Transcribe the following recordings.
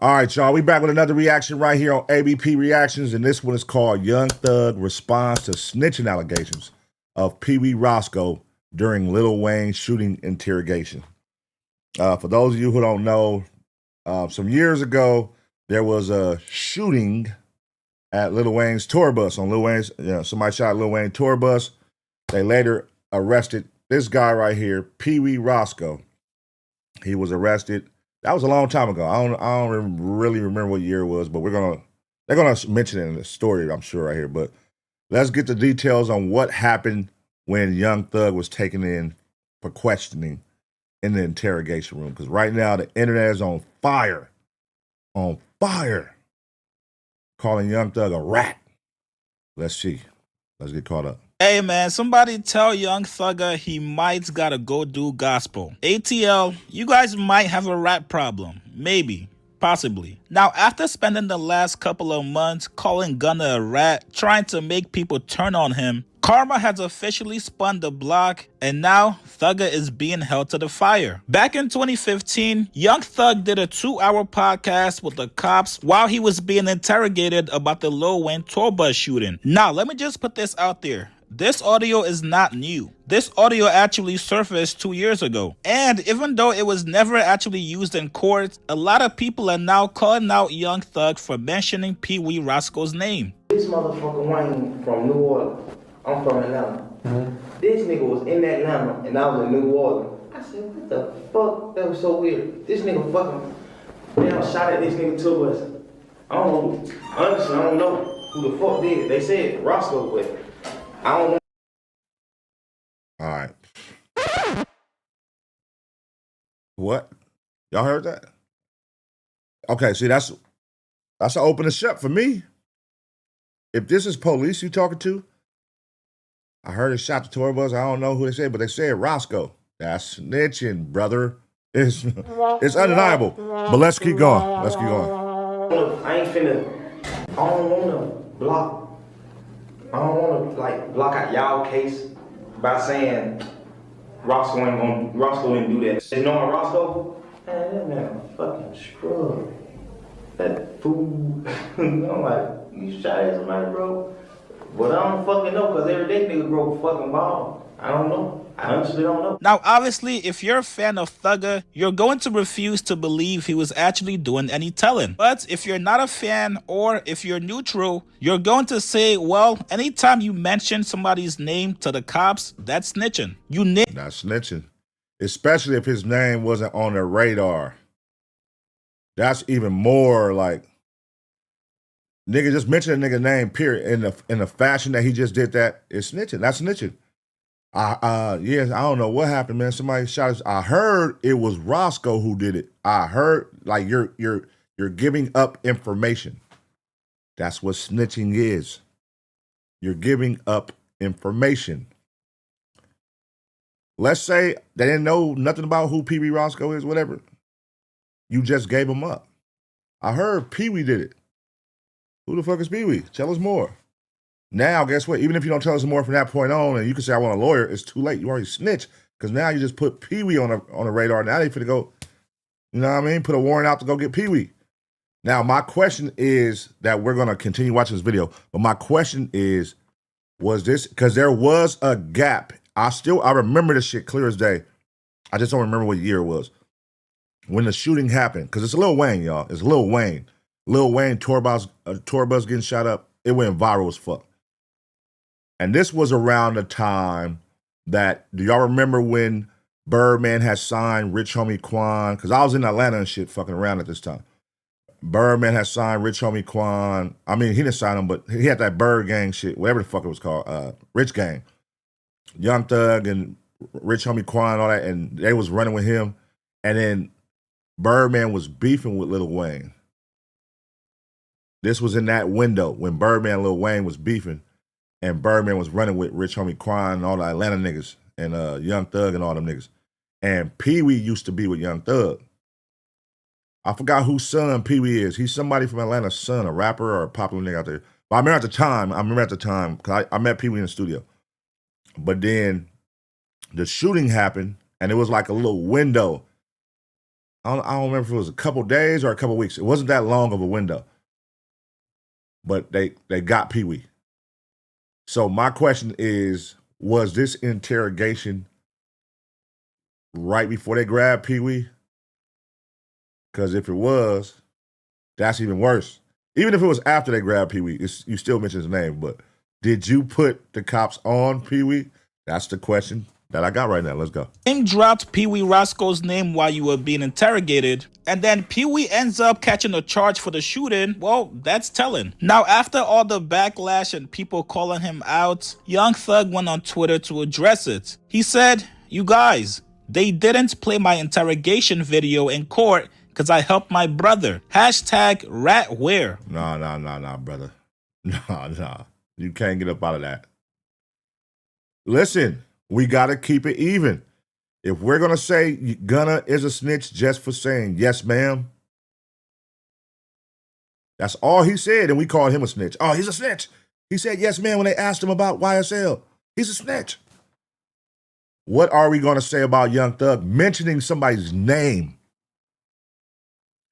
All right, y'all. We back with another reaction right here on ABP Reactions, and this one is called Young Thug Responds to Snitching Allegations of Pee Wee Roscoe during Lil Wayne shooting interrogation. For those of you who don't know, some years ago, there was a shooting at Lil Wayne's tour bus. On Lil Wayne's, somebody shot Lil Wayne tour bus. They later arrested this guy right here, Pee Wee Roscoe. He was arrested. That was a long time ago. I don't really remember what year it was, but they're gonna mention it in the story, I'm sure, right here. But let's get the details on what happened when Young Thug was taken in for questioning in the interrogation room. Because right now the internet is on fire, calling Young Thug a rat. Let's see. Let's get caught up. Hey man, somebody tell Young Thugger he might gotta go do gospel. ATL, you guys might have a rat problem. Maybe. Possibly. Now, after spending the last couple of months calling Gunna a rat, trying to make people turn on him, karma has officially spun the block, and now Thugger is being held to the fire. Back in 2015, Young Thug did a 2-hour podcast with the cops while he was being interrogated about the Lil Wayne tour bus shooting. Now, let me just put this out there. This audio is not new. This audio actually surfaced 2 years ago. And even though it was never actually used in court, a lot of people are now calling out Young Thug for mentioning Pee Wee Roscoe's name. This motherfucker Wayne from New Orleans. I'm from Atlanta. This nigga was in Atlanta and I was in New Orleans. I said, what the fuck? That was so weird. This nigga fucking damn shot at this nigga tour bus. I don't know. Honestly, I don't know who the fuck did it. They said Roscoe, but I don't know. All right. What? Y'all heard that? Okay, see, that's an opening shut for me. If this is police you talking to, I heard it shot the tour bus. I don't know who they said, but they said Roscoe. That's snitching, brother. It's undeniable. But let's keep going. Let's keep going. I ain't finna. I don't wanna block. I don't wanna block out y'all case by saying Roscoe ain't do that. You know Roscoe? Man, that man a fucking scrub. That fool. I'm like, you shot at somebody, bro? But I don't fucking know, cause every day nigga grow a fucking ball. I don't know. I honestly don't know. Now, obviously, if you're a fan of Thugger, you're going to refuse to believe he was actually doing any telling. But if you're not a fan, or if you're neutral, you're going to say, well, anytime you mention somebody's name to the cops, that's snitching. That's snitching. Especially if his name wasn't on their radar. That's even more like, nigga, just mention a nigga name, period. In the fashion that he just did that, is snitching. That's snitching. Yes, I don't know what happened, man. Somebody shot us. I heard it was Roscoe who did it. I heard like you're giving up information. That's what snitching is. You're giving up information. Let's say they didn't know nothing about who Pee Wee Roscoe is, whatever. You just gave him up. I heard Pee Wee did it. Who the fuck is Pee Wee? Tell us more. Now, guess what? Even if you don't tell us more from that point on, and you can say, I want a lawyer, it's too late. You already snitched. Because now you just put Pee Wee on the radar. Now they finna go, you know what I mean? Put a warrant out to go get Pee Wee. Now, my question is that we're going to continue watching this video. But my question is, was this, because there was a gap. I remember this shit clear as day. I just don't remember what year it was. When the shooting happened. Because it's Lil Wayne, y'all. It's Lil Wayne. Lil Wayne tour bus getting shot up. It went viral as fuck. And this was around the time that, do y'all remember when Birdman had signed Rich Homie Quan? Because I was in Atlanta and shit fucking around at this time. Birdman had signed Rich Homie Quan. I mean, he didn't sign him, but he had that Bird Gang shit, whatever the fuck it was called, Rich Gang. Young Thug and Rich Homie Quan and all that, and they was running with him. And then Birdman was beefing with Lil Wayne. This was in that window when Birdman and Lil Wayne was beefing. And Birdman was running with Rich Homie Quan and all the Atlanta niggas and Young Thug and all them niggas. And Pee Wee used to be with Young Thug. I forgot whose son Pee Wee is. He's somebody from Atlanta's son, a rapper or a popular nigga out there. But I remember at the time, because I met Pee Wee in the studio. But then the shooting happened, and it was like a little window I don't remember if it was a couple days or a couple weeks. It wasn't that long of a window. But they got Pee Wee. So my question is, was this interrogation right before they grabbed Pee Wee? Because if it was, that's even worse. Even if it was after they grabbed Pee Wee, you still mention his name. But did you put the cops on Pee Wee? That's the question that I got right now. Let's go. Name dropped Pee Wee Roscoe's name while you were being interrogated, and then Pee Wee ends up catching a charge for the shooting. Well, that's telling. Now, after all the backlash and people calling him out, Young Thug went on Twitter to address it. He said, "You guys, they didn't play my interrogation video in court because I helped my brother. #ratware." Nah, brother. Nah. You can't get up out of that. Listen, we got to keep it even. If we're going to say Gunna is a snitch just for saying, yes, ma'am, that's all he said, and we called him a snitch. Oh, he's a snitch. He said, yes, ma'am, when they asked him about YSL. He's a snitch. What are we going to say about Young Thug mentioning somebody's name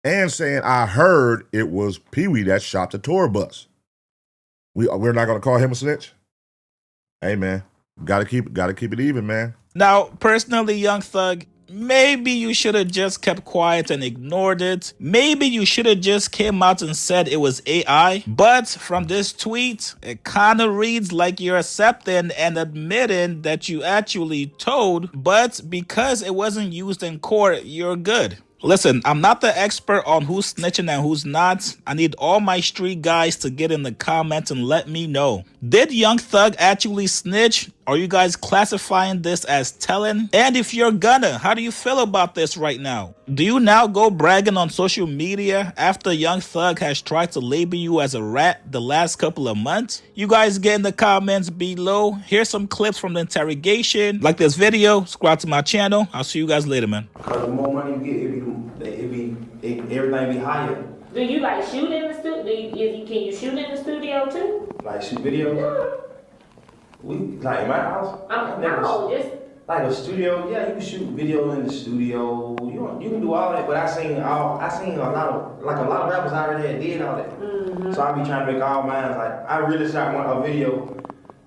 and saying, I heard it was Pee Wee that shot the tour bus? We're not going to call him a snitch? Hey, man, gotta keep it even, man. Now, personally, Young Thug, maybe you should have just kept quiet and ignored it. Maybe you should have just came out and said it was AI. But from this tweet, it kind of reads like you're accepting and admitting that you actually told, but because it wasn't used in court, you're good. Listen, I'm not the expert on who's snitching and who's not. I need all my street guys to get in the comments and let me know. Did Young Thug actually snitch? Are you guys classifying this as telling? And if you're Gunna, how do you feel about this right now? Do you now go bragging on social media after Young Thug has tried to label you as a rat the last couple of months? You guys get in the comments below. Here's some clips from the interrogation. Like this video, subscribe to my channel. I'll see you guys later, man. Because the more money you get, everything be higher. Do you like shoot in the studio? Can you shoot in the studio too? Like shoot videos? Yeah. We like in my house. No, just like a studio. Yeah, you can shoot video in the studio. You can do all that. But I seen a lot of rappers already did all that. Mm-hmm. So I be trying to make all mine. Like I really shot a video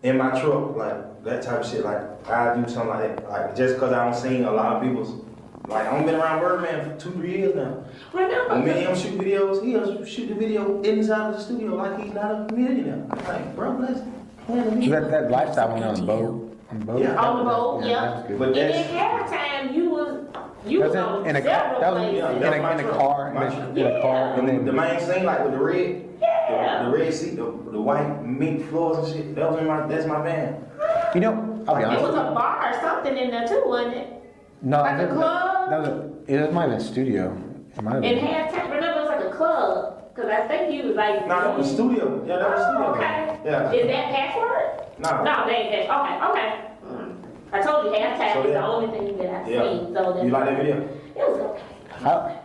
in my truck, like that type of shit. Like I do something like that. Like just because I don't seen a lot of people's. Like, I've been around Birdman for 2-3 years now. Remember? When me and him shoot videos, he'll shoot the video inside of the studio like he's not a millionaire. I'm like, bro, let's plan So that lifestyle went on the boat. Yeah. On the boat, yeah. That's But And that's... then halftime, you was on in a several places. car, and then The main scene, like with the red, Yeah. the red seat, the white mink floors and shit, that's my van. you know, I'll be It honest. was a bar or something in there too, wasn't it? No, Like a club? It might have been a studio. It might have In been. halftime, remember it was like a club. Because I think you was like... No, the studio. Yeah, that was the studio. Okay. Yeah. Is that password? No. No, they ain't that. Okay. I told you halftime So, is the yeah. only thing that I Yeah. seen. So that You like that video? It was okay.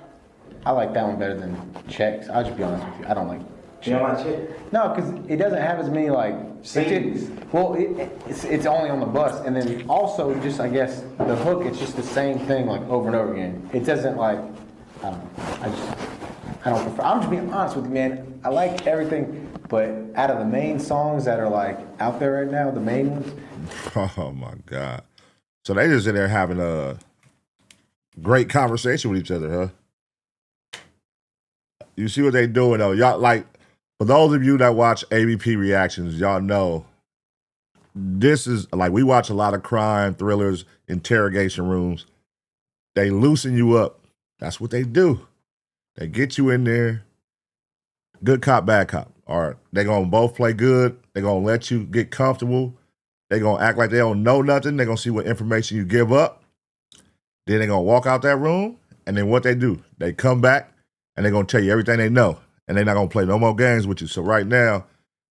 I like that one better than Checks. I'll just be honest with you. I don't like You don't like shit? No, because it doesn't have as many like scenes. It's only on the bus, and then also just I guess the hook. It's just the same thing like over and over again. It doesn't like I don't know. I don't prefer. I'm just being honest with you, man. I like everything, but out of the main songs that are like out there right now, the main ones. Oh my God! So they just in there having a great conversation with each other, huh? You see what they doing though, y'all. Like for those of you that watch ABP reactions, y'all know this is like we watch a lot of crime thrillers, interrogation rooms. They loosen you up. That's what they do. They get you in there. Good cop, bad cop. Or they gonna both play good. They gonna let you get comfortable. They gonna act like they don't know nothing. They gonna see what information you give up. Then they gonna walk out that room. And then what they do? They come back and they gonna tell you everything they know. And they're not gonna play no more games with you. So right now,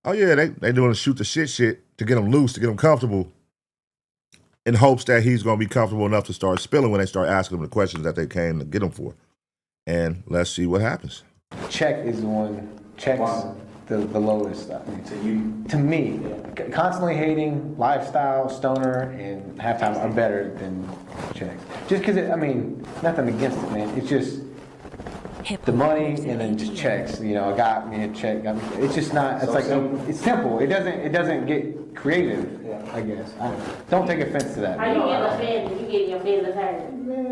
oh yeah, they doing the shoot the shit to get him loose, to get him comfortable, in hopes that he's gonna be comfortable enough to start spilling when they start asking him the questions that they came to get him for. And let's see what happens. Check is the one. Check's the lowest. I mean, to me, constantly hating, lifestyle, stoner, and halftime are better than checks. Just because, nothing against it, man. It's just the money and then just checks. You know, got me a check, got me. It's just not. It's so like it's simple. It doesn't get creative. Yeah. I guess. Don't take offense to that. How you get offended? You get your feelings hurt.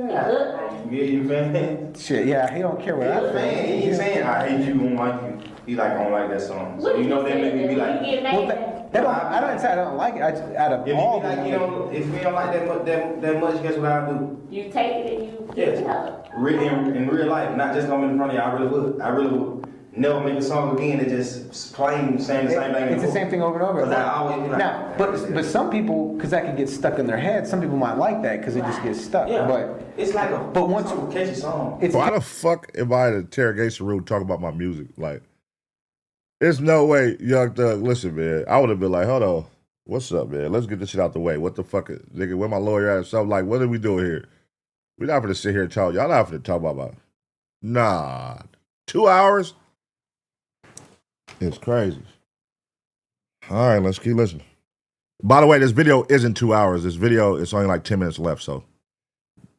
Yeah. You get your fan? Shit. Yeah. He don't care what I think. He ain't saying I hate you, don't like you. He like, I don't like that song. So you know that made me be like. I don't say I don't like it. I just out of all. If you don't like that much, guess what I do? You take it and you get it out. In real life, not just going in front of you. I really would never make a song again. It just plain saying the same thing. It's the same thing over and over. Because I always be like, now, but some people, because that can get stuck in their head. Some people might like that because it just gets stuck. Yeah, but it's like a catchy song. Why the fuck am I in an interrogation room talking about my music? Like, there's no way, Young Thug. Listen, man, I would have been like, hold on, what's up, man? Let's get this shit out the way. What the fuck, nigga? Where my lawyer at? Something like, what are we doing here? We're not gonna sit here and talk. Y'all not gonna talk about. Nah, 2 hours. It's crazy. All right, let's keep listening. By the way, this video isn't 2 hours. This video is only like 10 minutes left, so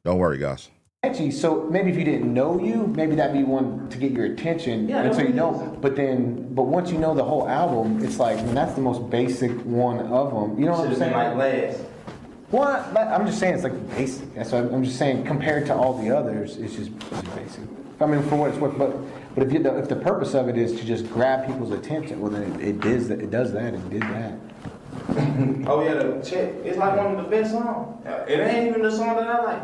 don't worry, guys. Catchy, so maybe if you didn't know you, maybe that'd be one to get your attention. Yeah, and so you know, but once you know the whole album, it's like, that's the most basic one of them. You know what I'm saying? Like last. Well, I'm just saying it's like basic. That's what I'm just saying. Compared to all the others, it's just basic. I mean, for what it's worth. But if the purpose of it is to just grab people's attention, well then it does that. It did that. Oh yeah, the check. It's like one of the best songs. It ain't even the song that I like.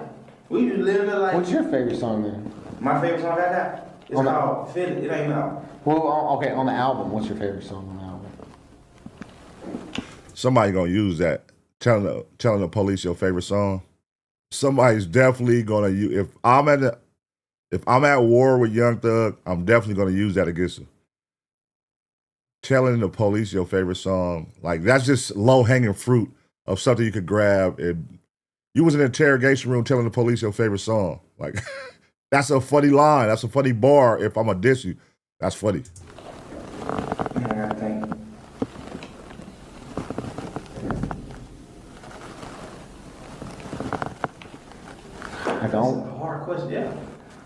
We just literally like. What's your favorite song then? My favorite song I got. It's called "Feel It." It ain't out. Well, okay. On the album, what's your favorite song on the album? Somebody gonna use that. Telling the police your favorite song. Somebody's definitely gonna use. If I'm at war with Young Thug, I'm definitely gonna use that against him. Telling the police your favorite song, like that's just low hanging fruit of something you could grab. And you was in an interrogation room telling the police your favorite song. Like that's a funny line. That's a funny bar. If I'm gonna diss you, that's funny. I think. That's a hard question, yeah.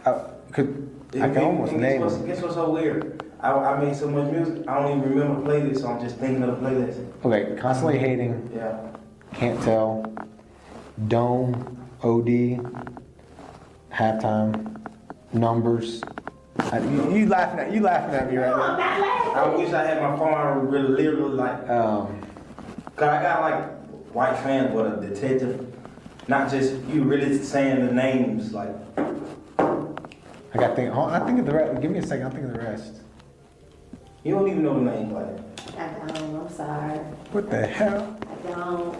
I can almost name it. Guess what's so weird? I made so much music, I don't even remember the playlist, so I'm just thinking of the playlist. Okay, Constantly Hating. Yeah. Can't Tell. Dome. OD. Halftime. Numbers. You laughing at me right now. I wish I had my phone. I would really literally like. Cause I got like white fans, but a detective. Not just you really saying the names like. I think of the rest. Give me a second. I'll think of the rest. You don't even know the names like. I don't. I'm sorry. What the hell? I don't.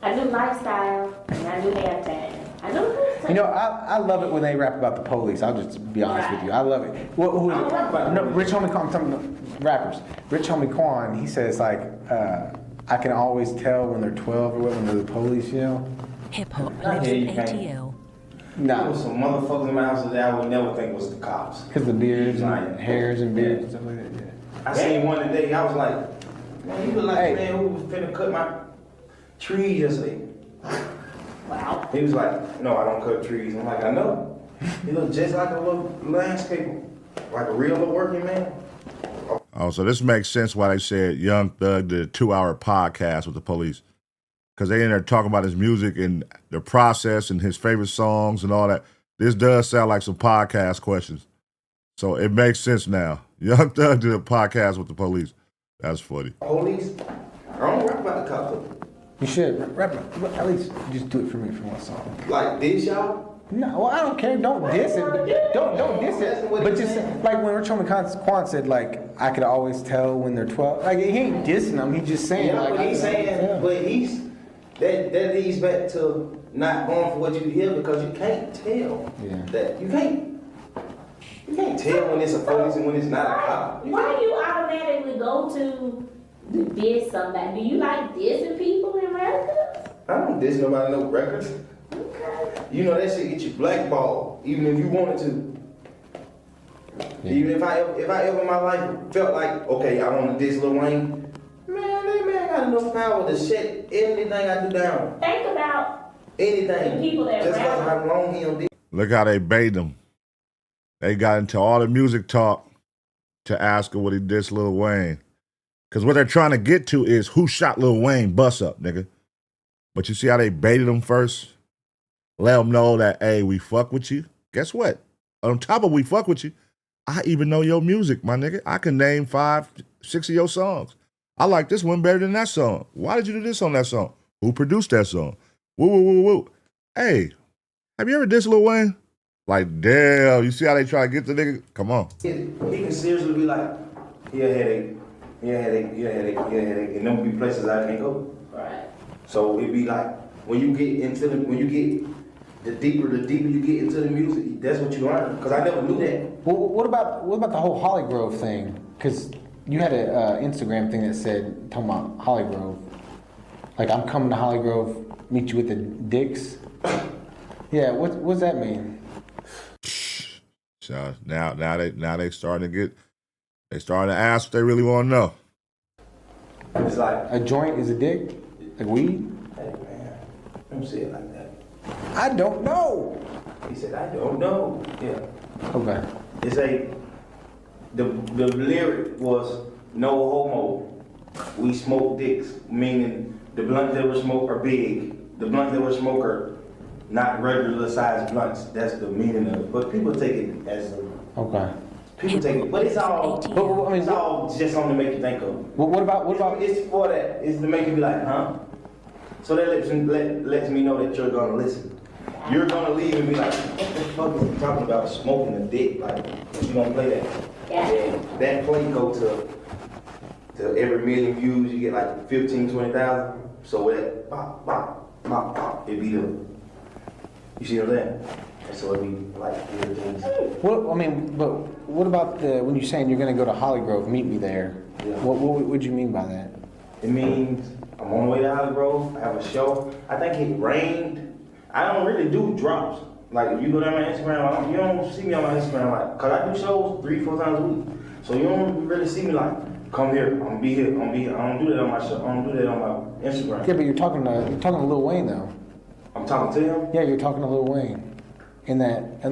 I do Lifestyle and I do Halftime. I do Lifestyle. You know, I love it when they rap about the police. I'll just be honest with you. I love it. Who is it? No, Rich Homie Quan. I'm talking about rappers. Rich Homie Quan. He says like, I can always tell when they're 12 or when they're the police. You know. Hip hop legend ATL. There was some motherfuckers in my house that I would never think was the cops. Because the beards and hairs and beards and stuff like that. Yeah. I seen one today. I was like, man, you look like the man who was finna cut my trees yesterday. Wow. He was like, no, I don't cut trees. I'm like, I know. He looked just like a little landscaper, like a real little working man. Oh, so this makes sense why they said Young Thug did a 2-hour podcast with the police. Because they in there talking about his music and the process and his favorite songs and all that. This does sound like some podcast questions. So it makes sense now. Young Thug did a podcast with the police. That's funny. Police? I don't rap about the cops. You should rap at least just do it for me for one song. Like this, y'all? No, well, I don't care. Don't diss it. Don't diss it. But just like when Rich Homie Quan said, like, I could always tell when they're 12. Like, he ain't dissing them. He's just saying, yeah, like, but he's saying, but he's that leads back to not going for what you hear because you can't tell. Yeah. That you can't tell when it's a police and when it's not a cop. Why do you automatically go to diss somebody? Do you like dissing people in records? I don't diss nobody no records. Okay. You know that shit get you blackballed, even if you wanted to. Yeah. Even if I ever in my life felt like, okay, I want to diss Lil Wayne, man, that man got enough power to shut anything I do down. Think about anything. The people that Just rap. because how long he done did. Look how they baited him. They got into all the music talk to ask her what he dissed Lil Wayne. Because what they're trying to get to is who shot Lil Wayne bust up, nigga. But you see how they baited him first? Let him know that, hey, we fuck with you. Guess what? On top of we fuck with you, I even know your music, my nigga. I can name 5, 6 of your songs. I like this one better than that song. Why did you do this on that song? Who produced that song? Woo, woo, woo, woo. Hey, have you ever dissed Lil Wayne? Like, damn, you see how they try to get the nigga? Come on. He can seriously be like, he a headache, he a headache, he a headache, he a headache, and them be places I can't go. Right. So it be like, when you get the deeper you get into the music, that's what you learn. Cause I never knew that. Well, what about the whole Holly Grove thing? Because you had an Instagram thing that said, talking about Holly Grove. Like, I'm coming to Holly Grove, meet you with the dicks. Yeah, what's that mean? So now they starting to ask what they really want to know. It's like, A joint is a dick? Like weed? hey man, don't say it like that. I don't know. He said, I don't know. Yeah. Okay. It's the lyric was no homo. We smoke dicks, meaning the blunts that we smoke are big. The blunts that we smoke are not regular sized blunts. That's the meaning of it. But people take it as Okay. people take it, but it's all But, I mean, it's all just something to make you think of. what about? It's for that. It's to make you be like, huh? So that lets me know that you're gonna listen. You're gonna leave and be like, what the fuck is he talking about? Smoking a dick? Like, you gonna play that? Yeah. And that play go to every million views, you get like 15, 20,000. So that bop, bop, bop, bop, it be the, you see what I'm saying? And so it be like everything's. What I mean, but what about when you're saying you're gonna go to Holly Grove, meet me there? Yeah. What would you mean by that? It means I'm on the way to Holly Grove. I have a show. I think it rained. I don't really do drops. Like if you go down my Instagram, you don't see me on my Instagram like, cause I do shows 3-4 times a week. So you don't really see me like, come here, I'm gonna be here, I'm gonna be here. I don't do that on my show. I don't do that on my Instagram. Yeah, but you're talking to Lil Wayne though. I'm talking to him. Yeah, you're talking to Lil Wayne. In that.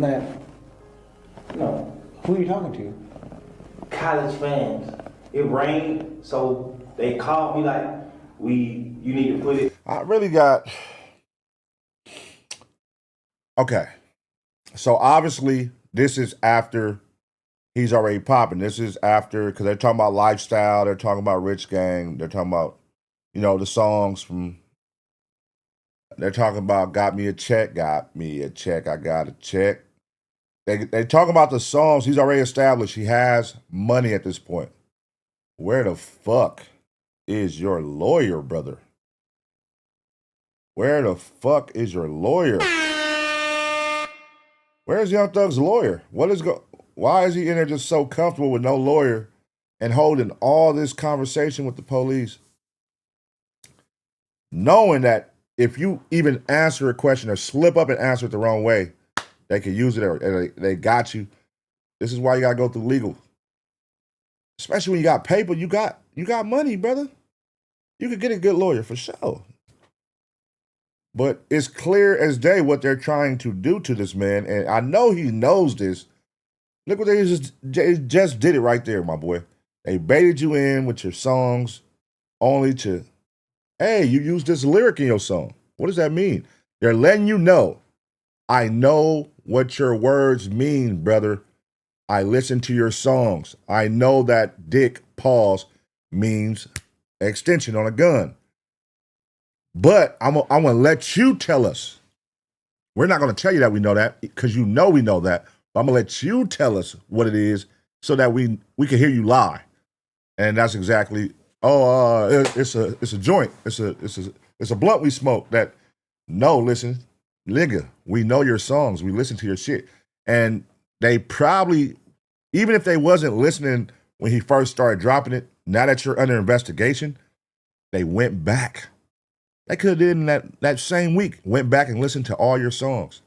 No, Who are you talking to? college fans. It rained, so they called me like, you need to put it. I really got. Okay. So obviously, this is after he's already popping. This is after, because they're talking about lifestyle, they're talking about Rich Gang, they're talking about, the songs from. They're talking about got me a check, I got a check. They talk about the songs. He's already established he has money at this point. Where the fuck is your lawyer, brother? Where the fuck is your lawyer? Where's Young Thug's lawyer? Why is he in there just so comfortable with no lawyer and holding all this conversation with the police? Knowing that if you even answer a question or slip up and answer it the wrong way, they can use it or they got you. This is why you gotta go through legal. Especially when you got paper, you got money, brother. You could get a good lawyer for sure. But it's clear as day what they're trying to do to this man, and I know he knows this. Look what they just did it right there, my boy. They baited you in with your songs only to, hey, you used this lyric in your song. What does that mean? They're letting you know, I know what your words mean, brother. I listen to your songs. I know that dick pause means extension on a gun. But I'm gonna let you tell us. We're not gonna tell you that we know that because we know that. But I'm gonna let you tell us what it is so that we can hear you lie. And that's exactly. It's a joint. It's a blunt we smoke. That no, listen, nigga. We know your songs. We listen to your shit. And they probably, even if they wasn't listening when he first started dropping it, now that you're under investigation, they went back. They could have did in that same week, went back and listened to all your songs.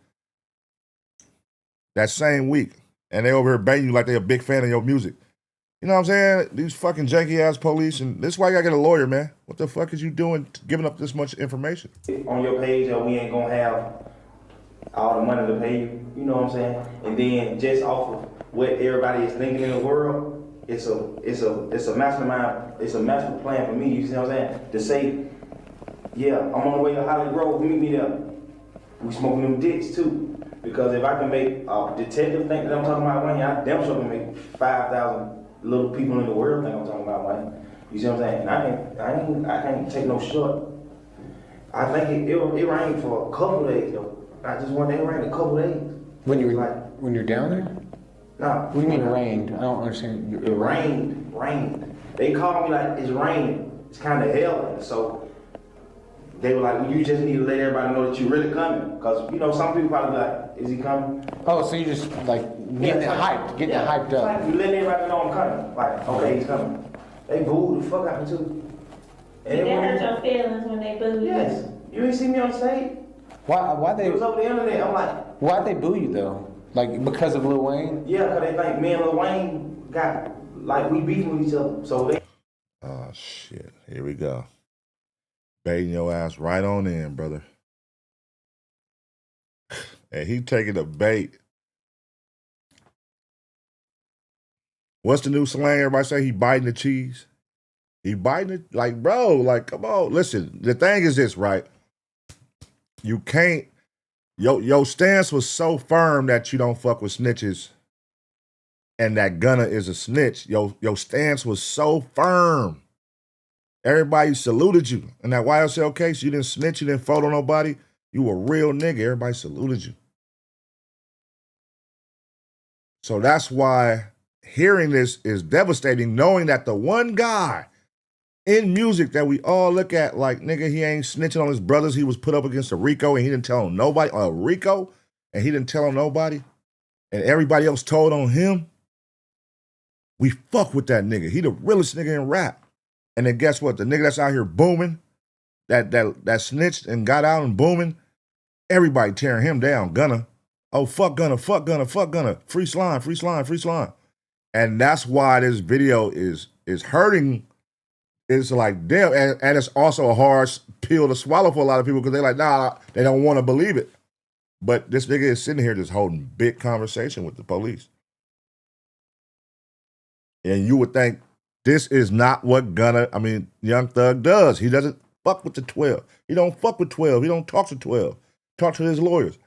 That same week. And they over here banging you like they a big fan of your music. You know what I'm saying? These fucking janky ass police, and this is why you gotta get a lawyer, man. What the fuck is you doing giving up this much information? On your page, or we ain't gonna have all the money to pay you. You know what I'm saying? And then just off of what everybody is thinking in the world, it's a mastermind. It's a master plan for me. You see what I'm saying? To say, yeah, I'm on the way to Hollywood Grove. Meet me there. We smoking them dicks too. Because if I can make a detective think that I'm talking about money, I damn sure can make 5,000 little people in the world think I'm talking about money. You see what I'm saying? And I can't take no short. I think it rained for a couple days though. I just want it rained a couple days. When you're down there? No. What do you mean rained? I don't understand. It rained. They called me like it's raining. It's kind of hailing. So they were like, well, you just need to let everybody know that you're really coming. Because, you know, some people probably be like, is he coming? Oh, so you just like getting it hyped up. Like, you letting everybody know I'm coming. Like, okay, he's coming. They booed the fuck out of me too. Did that hurt your feelings when they booed you? Yes. You didn't see me on stage? Why they? It was over the internet. I'm like, why'd they boo you though? Like because of Lil Wayne? yeah, because they think me and Lil Wayne got, like, we beefing with each other. So they. Oh, shit. Here we go. Baiting your ass right on in, brother. And he taking the bait. What's the new slang everybody say? He biting the cheese. He biting it. Like, bro, like, come on. Listen, the thing is this, right? You can't, your stance was so firm that you don't fuck with snitches and that Gunna is a snitch. Your stance was so firm. Everybody saluted you. In that YSL case, you didn't snitch, you didn't photo nobody. You a real nigga. Everybody saluted you. So that's why hearing this is devastating, knowing that the one guy in music that we all look at like, nigga, he ain't snitching on his brothers. He was put up against a Rico and he didn't tell him nobody, Rico, and he didn't tell him nobody, and everybody else told on him. We fuck with that nigga. He the realest nigga in rap. And then guess what? The nigga that's out here booming, that snitched and got out and booming, everybody tearing him down. Gunna. Oh, fuck Gunna, fuck Gunna, fuck Gunna. Free slime, free slime, free slime. And that's why this video is hurting. It's like, damn, and it's also a hard pill to swallow for a lot of people because they're like, nah, they don't want to believe it. But this nigga is sitting here just holding big conversation with the police. And you would think this is not what Young Thug does. He doesn't fuck with the 12. He don't fuck with 12. He don't talk to 12. Talk to his lawyers.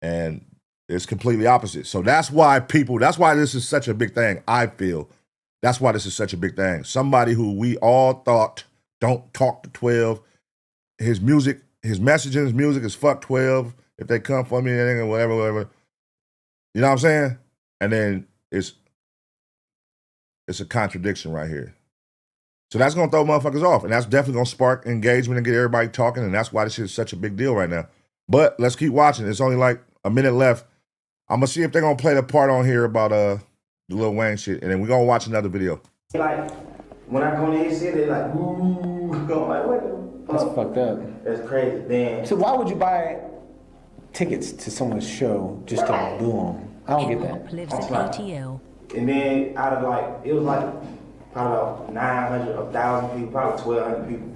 And it's completely opposite. So that's why this is such a big thing, I feel. That's why this is such a big thing. Somebody who we all thought don't talk to 12. His music, his message in his music is fuck 12. If they come for me, whatever. You know what I'm saying? And then it's a contradiction right here. So that's going to throw motherfuckers off. And that's definitely going to spark engagement and get everybody talking. And that's why this shit is such a big deal right now. But let's keep watching. It's only like a minute left. I'm going to see if they're going to play the part on here about the Lil Wayne shit. And then we're going to watch another video. Like, when I go to his city, they're like, ooh. I'm like, what the fuck? That's fucked up. That's crazy. Then. So why would you buy tickets to someone's show just to boo them? I don't get that. Lives in ATL. And then out of like, it was like probably about 900, 1,000 people, probably 1,200 people.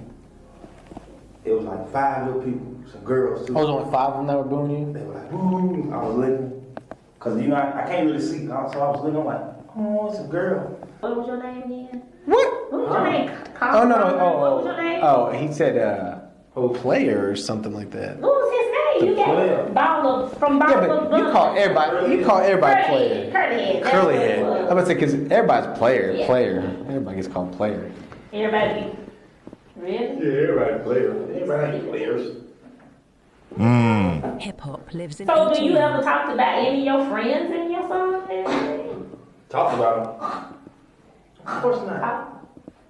It was like 5 little people, some girls too. Oh, there was only 5 of them that were booing you? They were like, ooh. I was looking. Cause you know, I can't really see, so I was looking, I'm like, oh, it's a girl. What was your name again? What? What was your name? Oh, no. What was your name? Oh, he said player or something like that. What was his name? You got Baller from Baller. Yeah, but you call everybody player. Curly head. I'm about to say, because everybody's player. Everybody gets called player. Everybody. Really? Yeah, everybody players. Everybody players. Hip hop lives in So ATL. do you ever talk about any of your friends in your song? Talk about them. Of course not.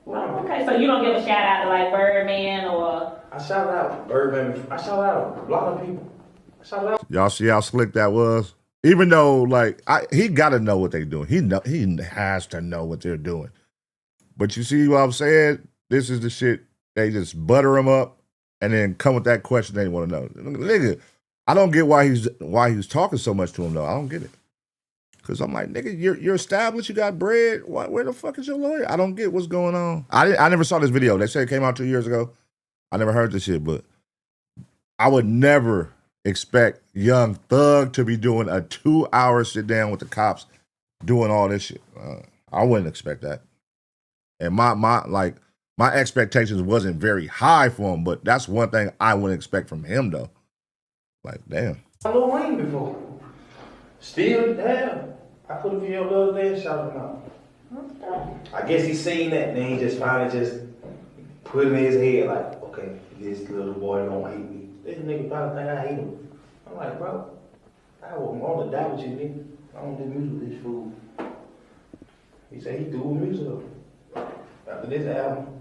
Okay, so you don't give a shout out to like Birdman or... I shout out Birdman. I shout out a lot of people. I shout out. Y'all see how slick that was? Even though, like, he got to know what they're doing. He has to know what they're doing. But you see what I'm saying? This is the shit. They just butter him up and then come with that question they want to know. Nigga, I don't get why he's talking so much to him, though. I don't get it. Cause I'm like, nigga, you're established, you got bread. Where the fuck is your lawyer? I don't get what's going on. I never saw this video. They said it came out 2 years ago. I never heard this shit, but I would never expect Young Thug to be doing a 2-hour sit down with the cops doing all this shit. I wouldn't expect that. And my expectations wasn't very high for him, but that's one thing I wouldn't expect from him though. Like, damn. Lil Wayne before. Still, damn. I put a video the other day and shouted him out. I guess he seen that and then he just finally just put it in his head like, okay, this little boy don't hate me. This nigga probably think I hate him. I'm like, bro, I want to die with you, nigga. I don't do music with this fool. He said he do music after this album.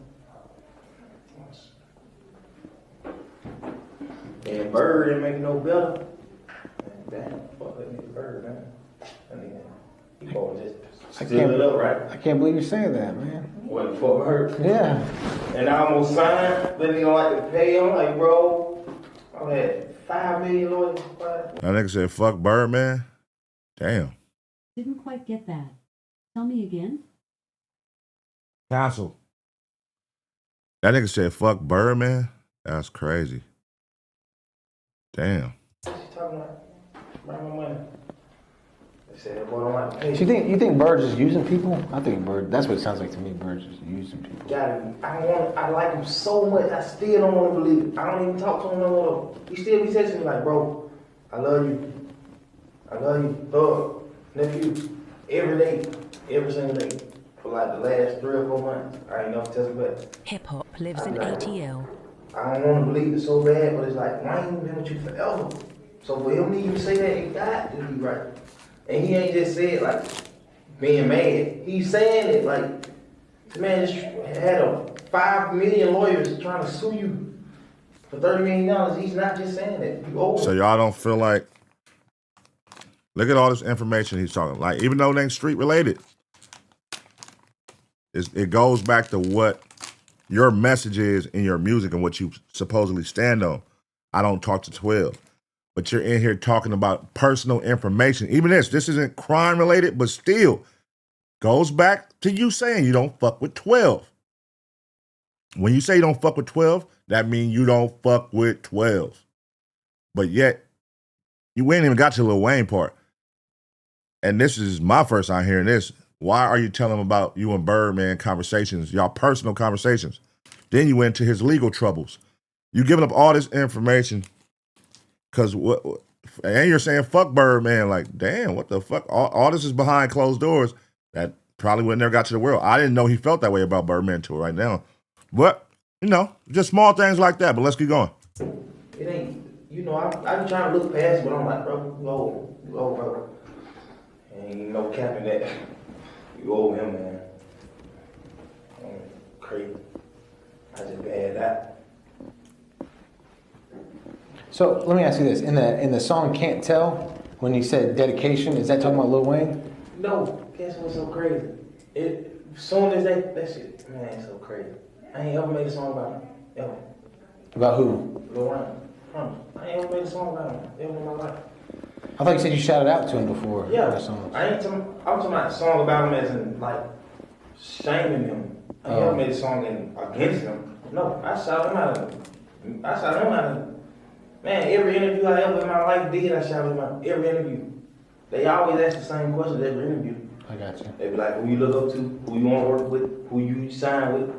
And Bird didn't make it no better. Damn, fuck that nigga Bird, man. That nigga, he boy just stood it up, right? I can't believe you're saying that, man. What, fuck Bird? Yeah. And I almost signed, but nigga don't like to pay him. Like, bro, I had 5 million lawyers. That nigga said, fuck Birdman. Damn. Didn't quite get that. Tell me again. Cancel. That nigga said, fuck Birdman. That's crazy. Damn. What you talking about? Bring my money. They said that boy don't like to pay. So you think Bird's just using people? I think Bird. That's what it sounds like to me. Bird's just using people. I like him so much. I still don't want to believe it. I don't even talk to him no more. He still be texting me like, bro, I love you. I love you, Thug, nephew, every day, every single day. For like the last 3 or 4 months. I ain't know if telling but Hip hop lives in ATL. I don't want to believe it so bad, but it's like, Wayne been with you forever. So for him to even say that, it got to be right. And he ain't just said like being mad. He's saying it like the man just had 5 million lawyers trying to sue you for $30 million. He's not just saying that. You owe him. So y'all don't feel like, look at all this information he's talking. Like, even though it ain't street related, it goes back to what your message is in your music and what you supposedly stand on. I don't talk to 12. But you're in here talking about personal information. Even this isn't crime related, but still goes back to you saying you don't fuck with 12. When you say you don't fuck with 12, that means you don't fuck with 12. But yet, you ain't even got to the Lil Wayne part. And this is my first time hearing this. Why are you telling him about you and Birdman conversations, y'all personal conversations? Then you went to his legal troubles. You giving up all this information because what? And you're saying fuck Birdman. Like, damn, what the fuck? All this is behind closed doors. That probably would never got to the world. I didn't know he felt that way about Birdman tour right now. But, just small things like that. But let's keep going. It ain't, I'm trying to look past it, but I'm like, bro, you owe, bro. Ain't no capping that. You owe him, man. Crazy. I just bad that. So let me ask you this: in the song "Can't Tell," when you said dedication, is that talking about Lil Wayne? No, guess what's so crazy? As soon as that shit, man, it's so crazy. I ain't ever made a song about him, ever. About who? Lil Wayne. I ain't ever made a song about him, ever in my life. I thought you said you shouted out to him before. Yeah, Songs. I'm talking about a song about him as in, like, shaming him. I ain't ever made a song against him. No, I shouted him out. Man, every interview I ever in my life did, I shouted him out. Every interview. They always ask the same questions every interview. I got you. They be like, who you look up to, who you want to work with, who you sign with.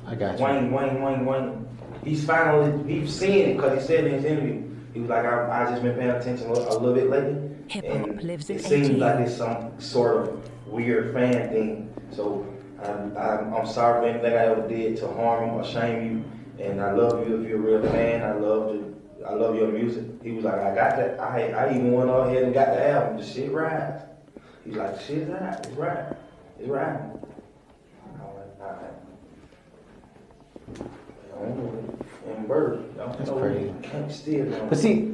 I got you. Wayne. He's seeing it because he said in his interview. He was like, I just been paying attention a little bit lately. Hip hop lives in it seems ATL. like it's some sort of weird fan thing. So I'm sorry for anything I ever did to harm or shame you. And I love you if you're a real fan. I love your music. He was like, I got that. I even went ahead and got the album. The shit rides. He's like, the shit's right. It's right. It's right. I was like, all right. And Bird, That's crazy. Can't steal them. But see,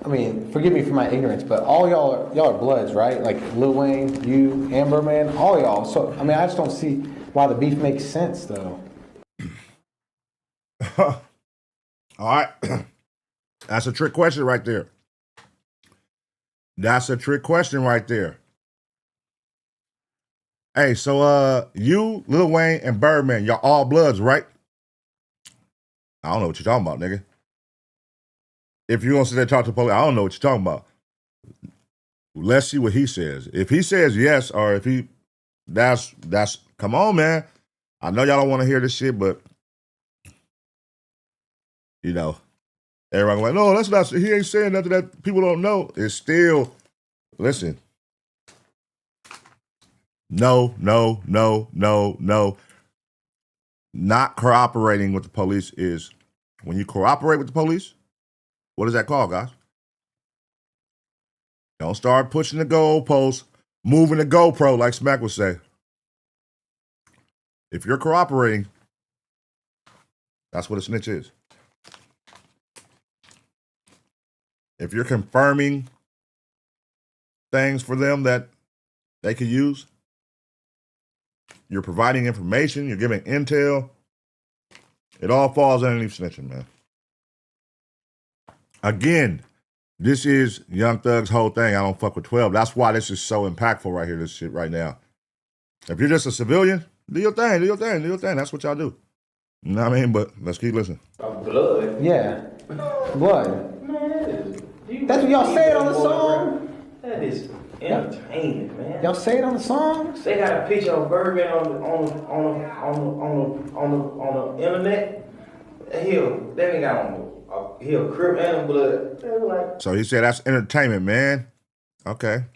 I mean, forgive me for my ignorance, but all y'all are bloods, right? Like Lil Wayne, you, and Birdman, all y'all. So I mean, I just don't see why the beef makes sense, though. All right. That's a trick question right there. That's a trick question right there. Hey, so you, Lil Wayne, and Birdman, y'all all bloods, right? I don't know what you're talking about, nigga. If you're gonna sit there and talk to the police, I don't know what you're talking about. Let's see what he says. If he says yes, or if he that's come on, man. I know y'all don't want to hear this shit, but you know, everybody like, no, that's not, he ain't saying nothing that people don't know. It's still, listen. No. Not cooperating with the police is, when you cooperate with the police, what is that called, guys? Don't start pushing the goalposts, moving the GoPro, like Smack would say. If you're cooperating, that's what a snitch is. If you're confirming things for them that they could use, you're providing information, you're giving intel, it all falls underneath snitching, man. Again, this is Young Thug's whole thing. I don't fuck with 12. That's why this is so impactful right here, this shit right now. If you're just a civilian, do your thing, do your thing, do your thing. That's what y'all do. You know what I mean? But let's keep listening. Blood. Yeah. Blood. Man, That's what y'all say it on the song. That is entertainment, man. Y'all say it on the song? They got a picture of Birdman on the internet. That nigga got he a Crip and a Blood. Like, So he said that's entertainment, man. Okay.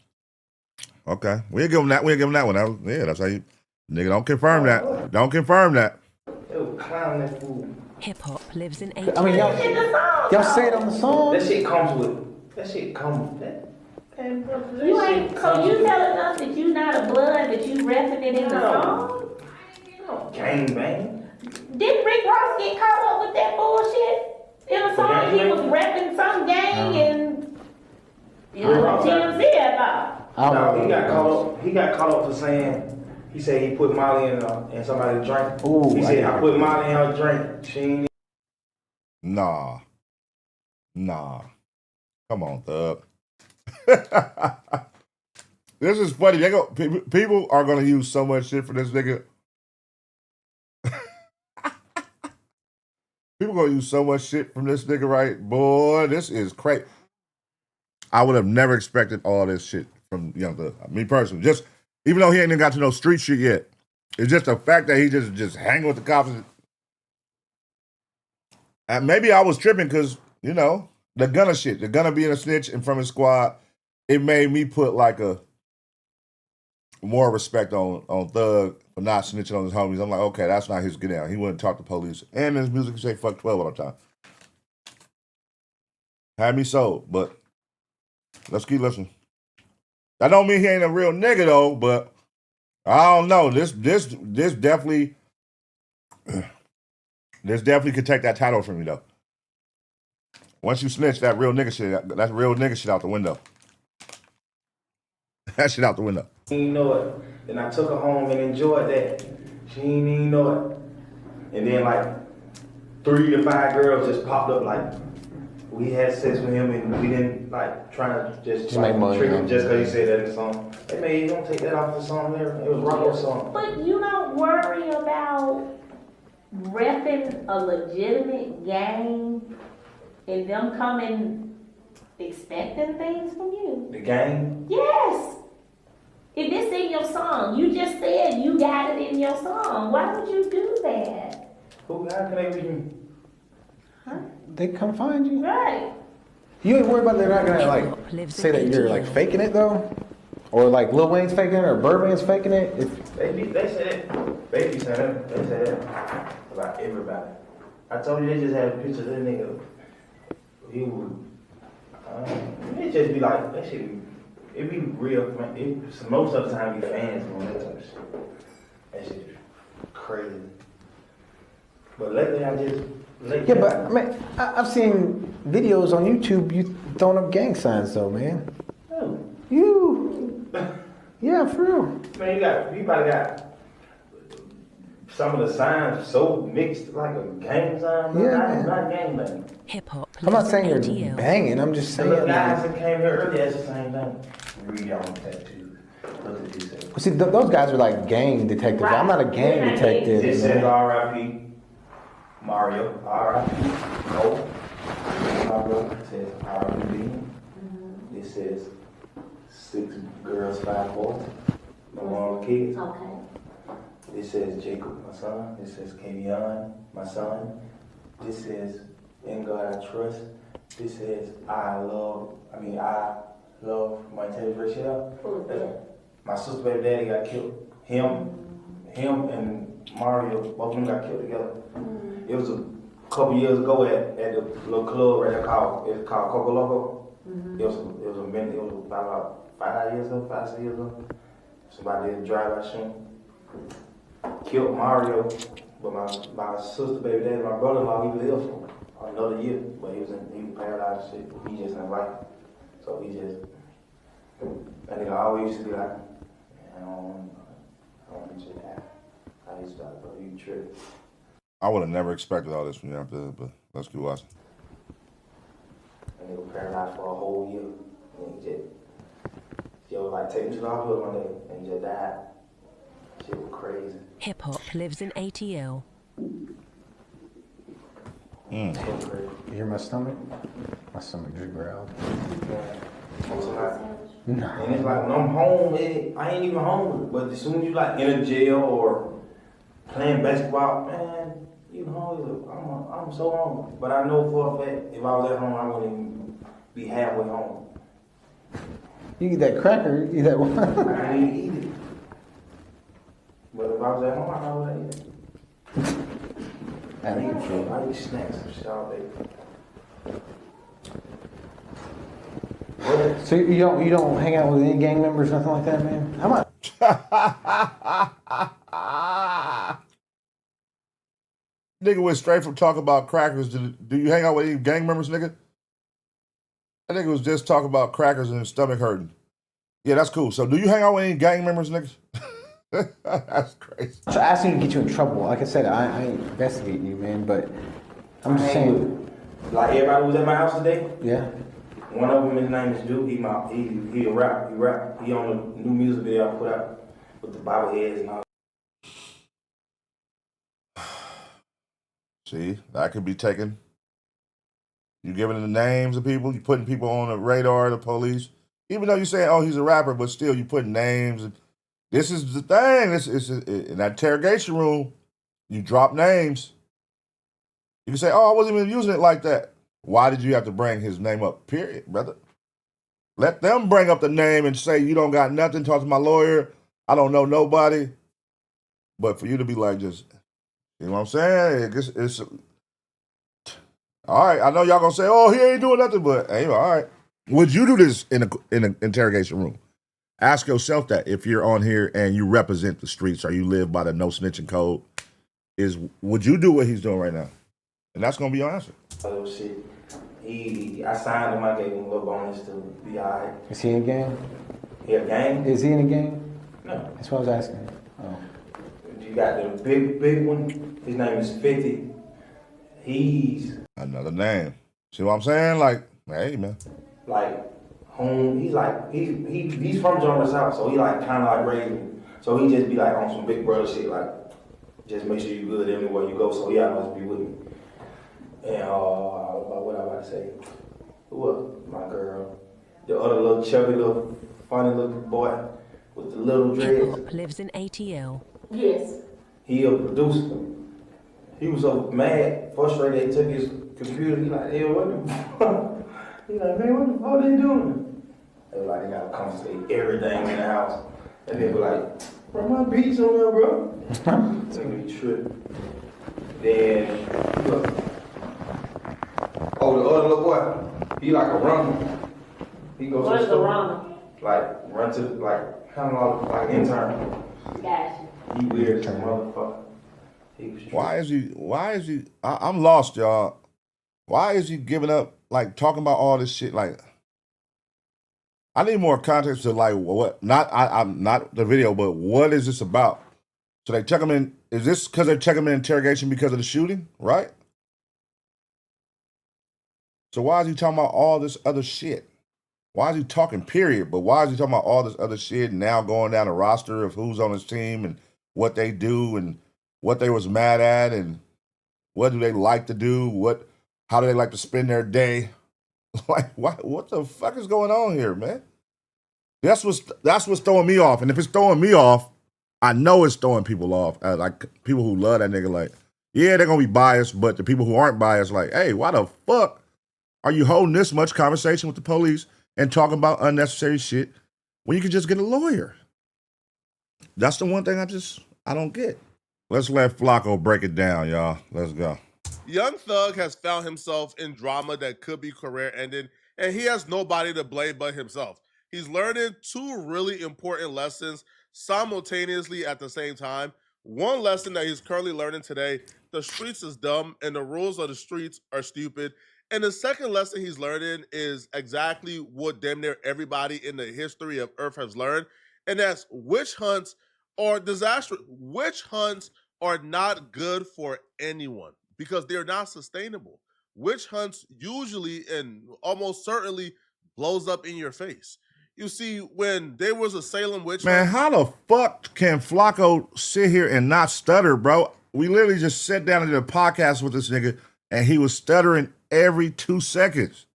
We'll give him that. We'll give him that one. That's how you, nigga, don't confirm that. Don't confirm that. they was clowning that fool. Hip hop lives in 80. I mean, y'all say it on the song? That shit comes with. That shit comes with that. You ain't, so you telling us that you not a blood, that you repping it in the song? Gang bang. Didn't Rick Ross get caught up with that bullshit? In a song, he was repping some gang and it was TMZ about. No, he got caught up for saying, he said he put Molly in somebody's drink. Ooh, he said, I put Molly in her drink. She ain't. Nah. Come on, Thug. This is funny. People are gonna use so much shit for this nigga. People gonna use so much shit from this nigga, right? Boy, this is crazy. I would have never expected all this shit from Young Thug. Me personally, just even though he ain't even got to know street shit yet, it's just the fact that he just hanging with the cops. And maybe I was tripping because the Gunna shit, the Gunna being a snitch and from his squad, it made me put like a more respect on Thug for not snitching on his homies. I'm like, okay, that's not his get down. He wouldn't talk to police. And his music would say fuck 12 all the time. Had me sold, but let's keep listening. That don't mean he ain't a real nigga though, but I don't know. This definitely could take that title from you though. Once you snitch, that real nigga shit, that's real nigga shit out the window. That shit out the window. She didn't know it. Then I took her home and enjoyed that. She didn't even know it. And then like 3 to 5 girls just popped up like, we had sex with him and we didn't like trying to just make money trick him just because he said that in the song. Hey man, you don't take that off the song there. It was Rocco's song. But you don't worry about repping a legitimate gang and them coming expecting things from you. The gang? Yes. If it's in your song, you just said you got it in your song. Why would you do that? How can they read me? Huh? They come find you. Right. You ain't worried about they're not gonna like say that you're like faking it though, or like Lil Wayne's faking it or Birdman's faking it. They said that. Baby said that. They said that about everybody. I told you they just had a picture of that nigga. He would. It just be like that shit. It be real. Most of the time, be fans on that type of shit. That shit crazy. But lately, I just. Yeah, but I mean, I've seen videos on YouTube. You throwing up gang signs though, man. Who? You. Yeah, for real. Man, you probably got some of the signs so mixed, like a gang sign, but Yeah, not gang bang. Hip hop I'm not lives in saying you're ATL. banging. I'm just The saying. little guys Like, that came here earlier, it's the same thing. Read y'all on tattoos. Look at this. well, see, those guys are like gang detectives. I'm not a gang Right. detective. This man. says R.I.P. Mario. R.I.P. Cole. My brother. It says R.I.P. It says 6 girls, 5 boys. No more kids. Okay. It says Jacob, my son. It says Kenyon, my son. This says In God I Trust. This says I love Montez Rachel. Who is that? My sister baby daddy got killed. Him and Mario, both of them got killed together. It was a couple years ago at the little club right there called Coco Loco. It was about 5 years ago, 5, 6 years ago. Somebody did a drive-by shooting. Killed Mario, but my sister baby daddy, my brother-in-law, he lived for another year, but he was paralyzed and shit. He just didn't like it. So that nigga always used to be like, man, I don't want to just die. I used to like, bro, you tripping. I would have never expected all this from you after, but let's keep watching. That nigga paralyzed for a whole year. And he was like taking to the hospital one day and he just died. Shit was crazy. Hip hop lives in ATL. Shit was crazy. You hear my stomach? My stomach just growled. And it's like when I'm home, I ain't even home. But as soon as you like in a jail or playing basketball, man, you know, I'm so hungry. But I know for a fact, if I was at home, I wouldn't even be halfway home. You eat that cracker, you eat that one. I didn't eat it. But if I was at home, I would eat it. I eat snacks and shit all day. So you don't hang out with any gang members, nothing like that, man? How much? Nigga went straight from talking about crackers to do you hang out with any gang members, nigga? That nigga was just talking about crackers and his stomach hurting. Yeah, that's cool. So do you hang out with any gang members, niggas? That's crazy. So asking to get you in trouble. Like I said, I ain't investigating you, man, but I'm just saying. Like everybody was at my house today. Yeah. One of them, his name is Duke. He a rap. He rap. He on the new music video I put out with the bobbleheads and all. See, that could be taken. You giving the names of people, you putting people on the radar of the police. Even though you saying, oh, he's a rapper, but still you putting names. This is the thing. This is in that interrogation room, you drop names. You can say, oh, I wasn't even using it like that. Why did you have to bring his name up? Period, brother. Let them bring up the name and say you don't got nothing. Talk to my lawyer. I don't know nobody. But for you to be like, just, you know what I'm saying? It's all right. I know y'all gonna say, oh, he ain't doing nothing, but hey, all right. Would you do this in an interrogation room? Ask yourself that if you're on here and you represent the streets or you live by the no snitching code. Would you do what he's doing right now? And that's gonna be your answer. Oh shit. I signed him. I gave him a little bonus to be alright. Is he in a gang? He a gang? Is he in a gang? No. That's what I was asking. Oh. You got the big one. His name is 50. He's Another name. See what I'm saying? Like, hey man. like home. He's from Jonas South, so he like kind of like raised me. So he just be like on some big brother shit, like just make sure you good everywhere you go. So he always be with me. And what I about to say? Who was my girl? The other little chubby little funny little boy with the little Hip dreads. hop lives in ATL. Yes. He a producer. He was so mad, frustrated. They took his computer. He like, hey, what the fuck? He like, man, what the fuck they doing? They was like, they gotta confiscate everything in the house. And they be like, bro, my beats on there, bro. It's gonna be tripping. Then, look. Oh, the other little boy, he like a runner. He goes What to the is the store. runner? Like, run to, like, kind of like intern. Gotcha. He weird, some motherfucker. Why is he I'm lost, y'all. Why is he giving up, like, talking about all this shit? Like, I need more context to, like, what, I'm not the video, but what is this about? So they check him in. Is this because they check him in interrogation because of the shooting, right? So why is he talking about all this other shit? Why is he talking, period? But why is he talking about all this other shit and now going down the roster of who's on his team and what they do and what they was mad at and what do they like to do? How do they like to spend their day? Like, what the fuck is going on here, man? That's what's throwing me off. And if it's throwing me off, I know it's throwing people off. Like people who love that nigga, like, yeah, they're gonna be biased, but the people who aren't biased, like, hey, why the fuck are you holding this much conversation with the police and talking about unnecessary shit when you can just get a lawyer? That's the one thing I don't get. Let's let Flacco break it down, y'all. Let's go. Young Thug has found himself in drama that could be career-ending, and he has nobody to blame but himself. He's learning two really important lessons simultaneously at the same time. One lesson that he's currently learning today, the streets is dumb and the rules of the streets are stupid. And the second lesson he's learning is exactly what damn near everybody in the history of Earth has learned, and that's witch hunts are disastrous. Witch hunts are not good for anyone because they're not sustainable. Witch hunts usually and almost certainly blows up in your face. You see, when there was a Salem witch Man, hunt, how the fuck can Flacco sit here and not stutter, bro? We literally just sat down and did a podcast with this nigga, and he was stuttering every 2 seconds.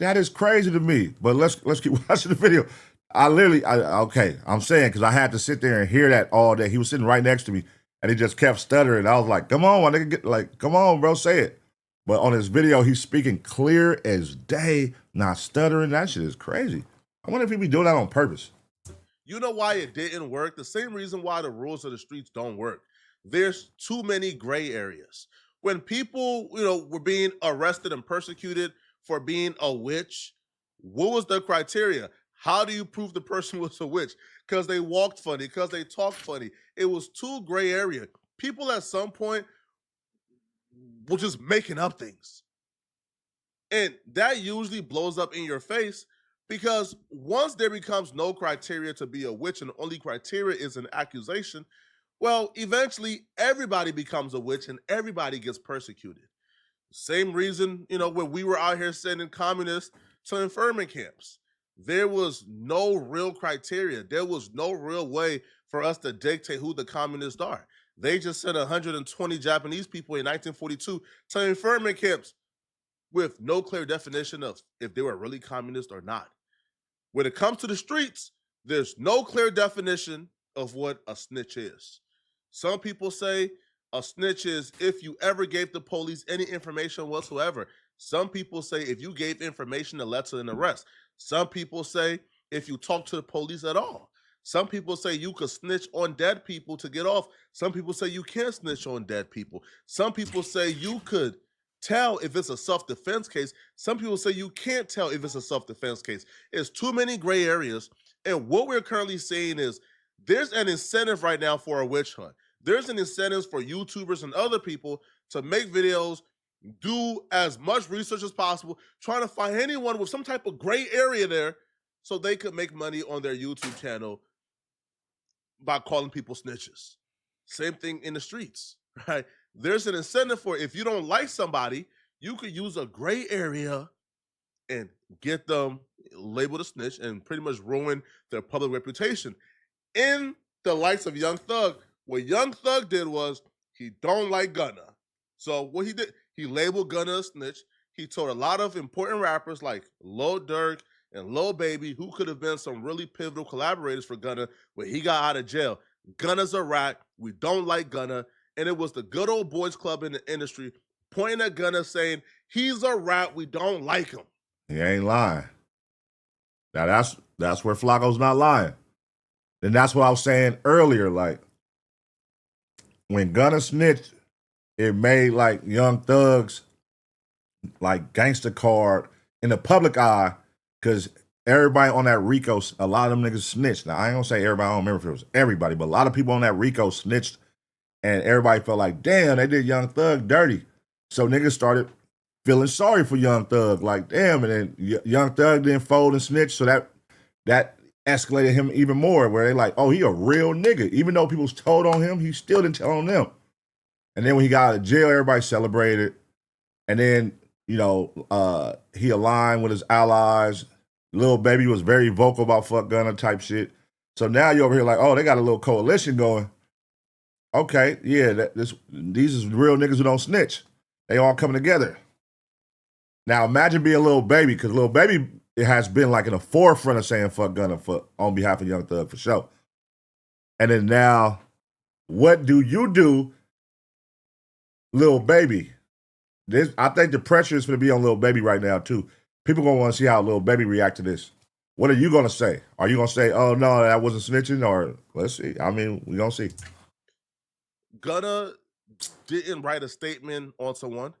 That is crazy to me. But let's keep watching the video. I'm saying, because I had to sit there and hear that all day. He was sitting right next to me, and he just kept stuttering. I was like, come on, my nigga, come on, bro, say it. But on his video, he's speaking clear as day, not stuttering. That shit is crazy. I wonder if he be doing that on purpose. you know why it didn't work? The same reason why the rules of the streets don't work. There's too many gray areas. When people, were being arrested and persecuted for being a witch, what was the criteria? How do you prove the person was a witch? Because they walked funny, because they talked funny. It was too gray area. People at some point were just making up things. And that usually blows up in your face because once there becomes no criteria to be a witch and the only criteria is an accusation, well, eventually everybody becomes a witch and everybody gets persecuted. Same reason, when we were out here sending communists to internment camps. There was no real criteria. There was no real way for us to dictate who the communists are. They just sent 120 Japanese people in 1942 to internment camps with no clear definition of if they were really communist or not. When it comes to the streets, there's no clear definition of what a snitch is. Some people say a snitch is if you ever gave the police any information whatsoever. Some people say if you gave information that led to an arrest. Some people say if you talk to the police at all. Some people say you could snitch on dead people to get off. Some people say you can't snitch on dead people. Some people say you could tell if it's a self-defense case. Some people say you can't tell if it's a self-defense case. It's too many gray areas. And what we're currently seeing is there's an incentive right now for a witch hunt. There's an incentive for YouTubers and other people to make videos, do as much research as possible, trying to find anyone with some type of gray area there so they could make money on their YouTube channel by calling people snitches. Same thing in the streets, right? There's an incentive for if you don't like somebody, you could use a gray area and get them labeled a snitch and pretty much ruin their public reputation. In the likes of Young Thug, what Young Thug did was he don't like Gunna. So what he did, he labeled Gunna a snitch. He told a lot of important rappers like Lil Durk and Lil Baby, who could have been some really pivotal collaborators for Gunna when he got out of jail. Gunna's a rat. We don't like Gunna. And it was the good old boys club in the industry pointing at Gunna saying, he's a rat. We don't like him. He ain't lying. Now that's where Flacco's not lying. And that's what I was saying earlier. Like, when Gunna snitched, it made like Young Thug's like gangster card in the public eye because everybody on that Rico, a lot of them niggas snitched. Now, I ain't gonna say everybody, I don't remember if it was everybody, but a lot of people on that Rico snitched and everybody felt like, damn, they did Young Thug dirty. So niggas started feeling sorry for Young Thug, like, damn, and then Young Thug didn't fold and snitch, so that escalated him even more, where they like, oh, he a real nigga. Even though people told on him, he still didn't tell on them. And then when he got out of jail, everybody celebrated. And then, you know, he aligned with his allies. Lil Baby was very vocal about fuck Gunna type shit. So now you're over here like, oh, they got a little coalition going. Okay, yeah, these is real niggas who don't snitch. They all coming together. Now imagine being Lil Baby, because Lil Baby has been like in the forefront of saying fuck Gunna on behalf of Young Thug for sure. And then now, what do you do, Lil Baby? I think the pressure is going to be on Lil Baby right now too. People gonna want to see how Lil Baby react to this. What are you gonna say? Are you gonna say, "Oh no, that wasn't snitching"? Or let's see. I mean, we gonna see. Gunna didn't write a statement on someone.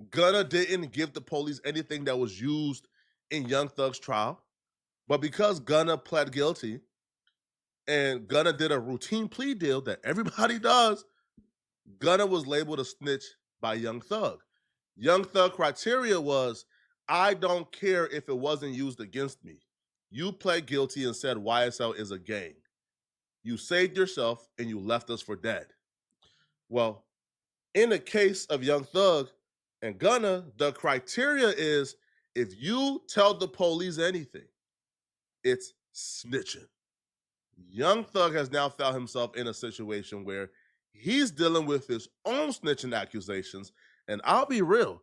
Gunna didn't give the police anything that was used in Young Thug's trial. But because Gunna pled guilty and Gunna did a routine plea deal that everybody does, Gunna was labeled a snitch by Young Thug. Young Thug criteria was, I don't care if it wasn't used against me. You pled guilty and said YSL is a gang. You saved yourself and you left us for dead. Well, in the case of Young Thug and Gunna, the criteria is if you tell the police anything, it's snitching. Young Thug has now found himself in a situation where he's dealing with his own snitching accusations. And I'll be real,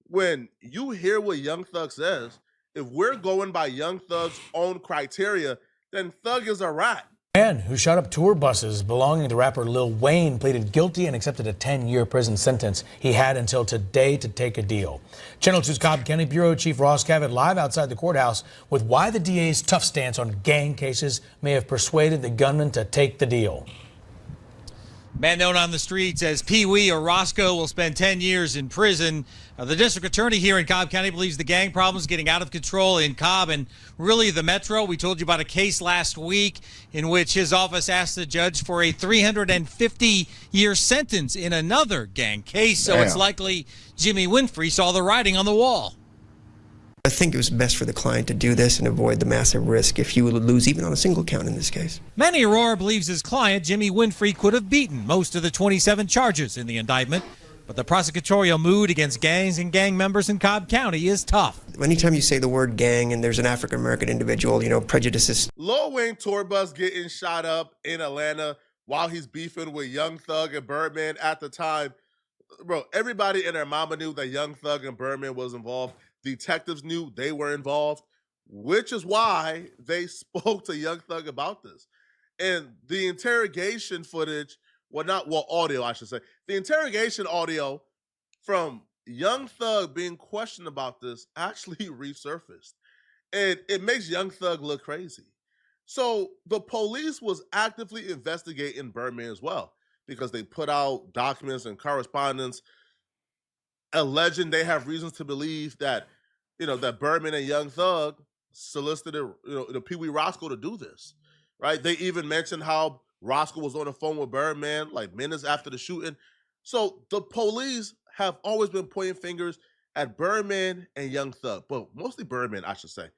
when you hear what Young Thug says, if we're going by Young Thug's own criteria, then Thug is a rat. Man who shot up tour buses belonging to rapper Lil Wayne pleaded guilty and accepted a 10-year prison sentence. He had until today to take a deal. Channel 2's Cobb County Bureau Chief Ross Cavett live outside the courthouse with why the DA's tough stance on gang cases may have persuaded the gunman to take the deal. Man known on the streets as Pee Wee or Roscoe will spend 10 years in prison. The district attorney here in Cobb County believes the gang problem is getting out of control in Cobb and really the metro. We told you about a case last week in which his office asked the judge for a 350-year sentence in another gang case. So It's likely Jimmy Winfrey saw the writing on the wall. I think it was best for the client to do this and avoid the massive risk if he would lose even on a single count in this case. Manny Aurora believes his client, Jimmy Winfrey, could have beaten most of the 27 charges in the indictment. But the prosecutorial mood against gangs and gang members in Cobb County is tough. Anytime you say the word gang and there's an African-American individual, you know, prejudices. Lil Wayne tour bus getting shot up in Atlanta while he's beefing with Young Thug and Birdman at the time. Bro, everybody and their mama knew that Young Thug and Birdman was involved. Detectives knew they were involved, which is why they spoke to Young Thug about this. And the interrogation footage, audio, I should say. The interrogation audio from Young Thug being questioned about this actually resurfaced. And it makes Young Thug look crazy. So the police was actively investigating Birdman as well because they put out documents and correspondence alleging they have reasons to believe that, you know, that Birdman and Young Thug solicited, the Pee Wee Roscoe to do this, right? They even mentioned how Roscoe was on the phone with Birdman like minutes after the shooting. So the police have always been pointing fingers at Birdman and Young Thug, but mostly Birdman, I should say.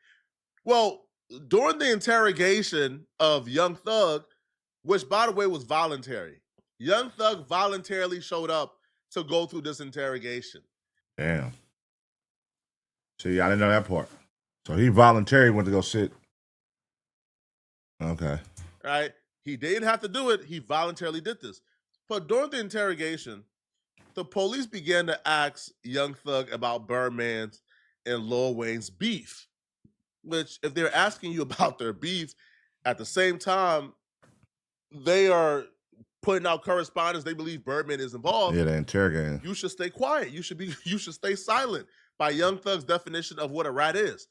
Well, during the interrogation of Young Thug, which by the way was voluntary, Young Thug voluntarily showed up to go through this interrogation. Damn. See, I didn't know that part. So he voluntarily went to go sit. Okay. Right? He didn't have to do it. He voluntarily did this. But during the interrogation, the police began to ask Young Thug about Birdman's and Lil Wayne's beef. Which, if they're asking you about their beef, at the same time, they are putting out correspondence. They believe Birdman is involved. Yeah, they're interrogating. You should stay quiet. You should stay silent by Young Thug's definition of what a rat is.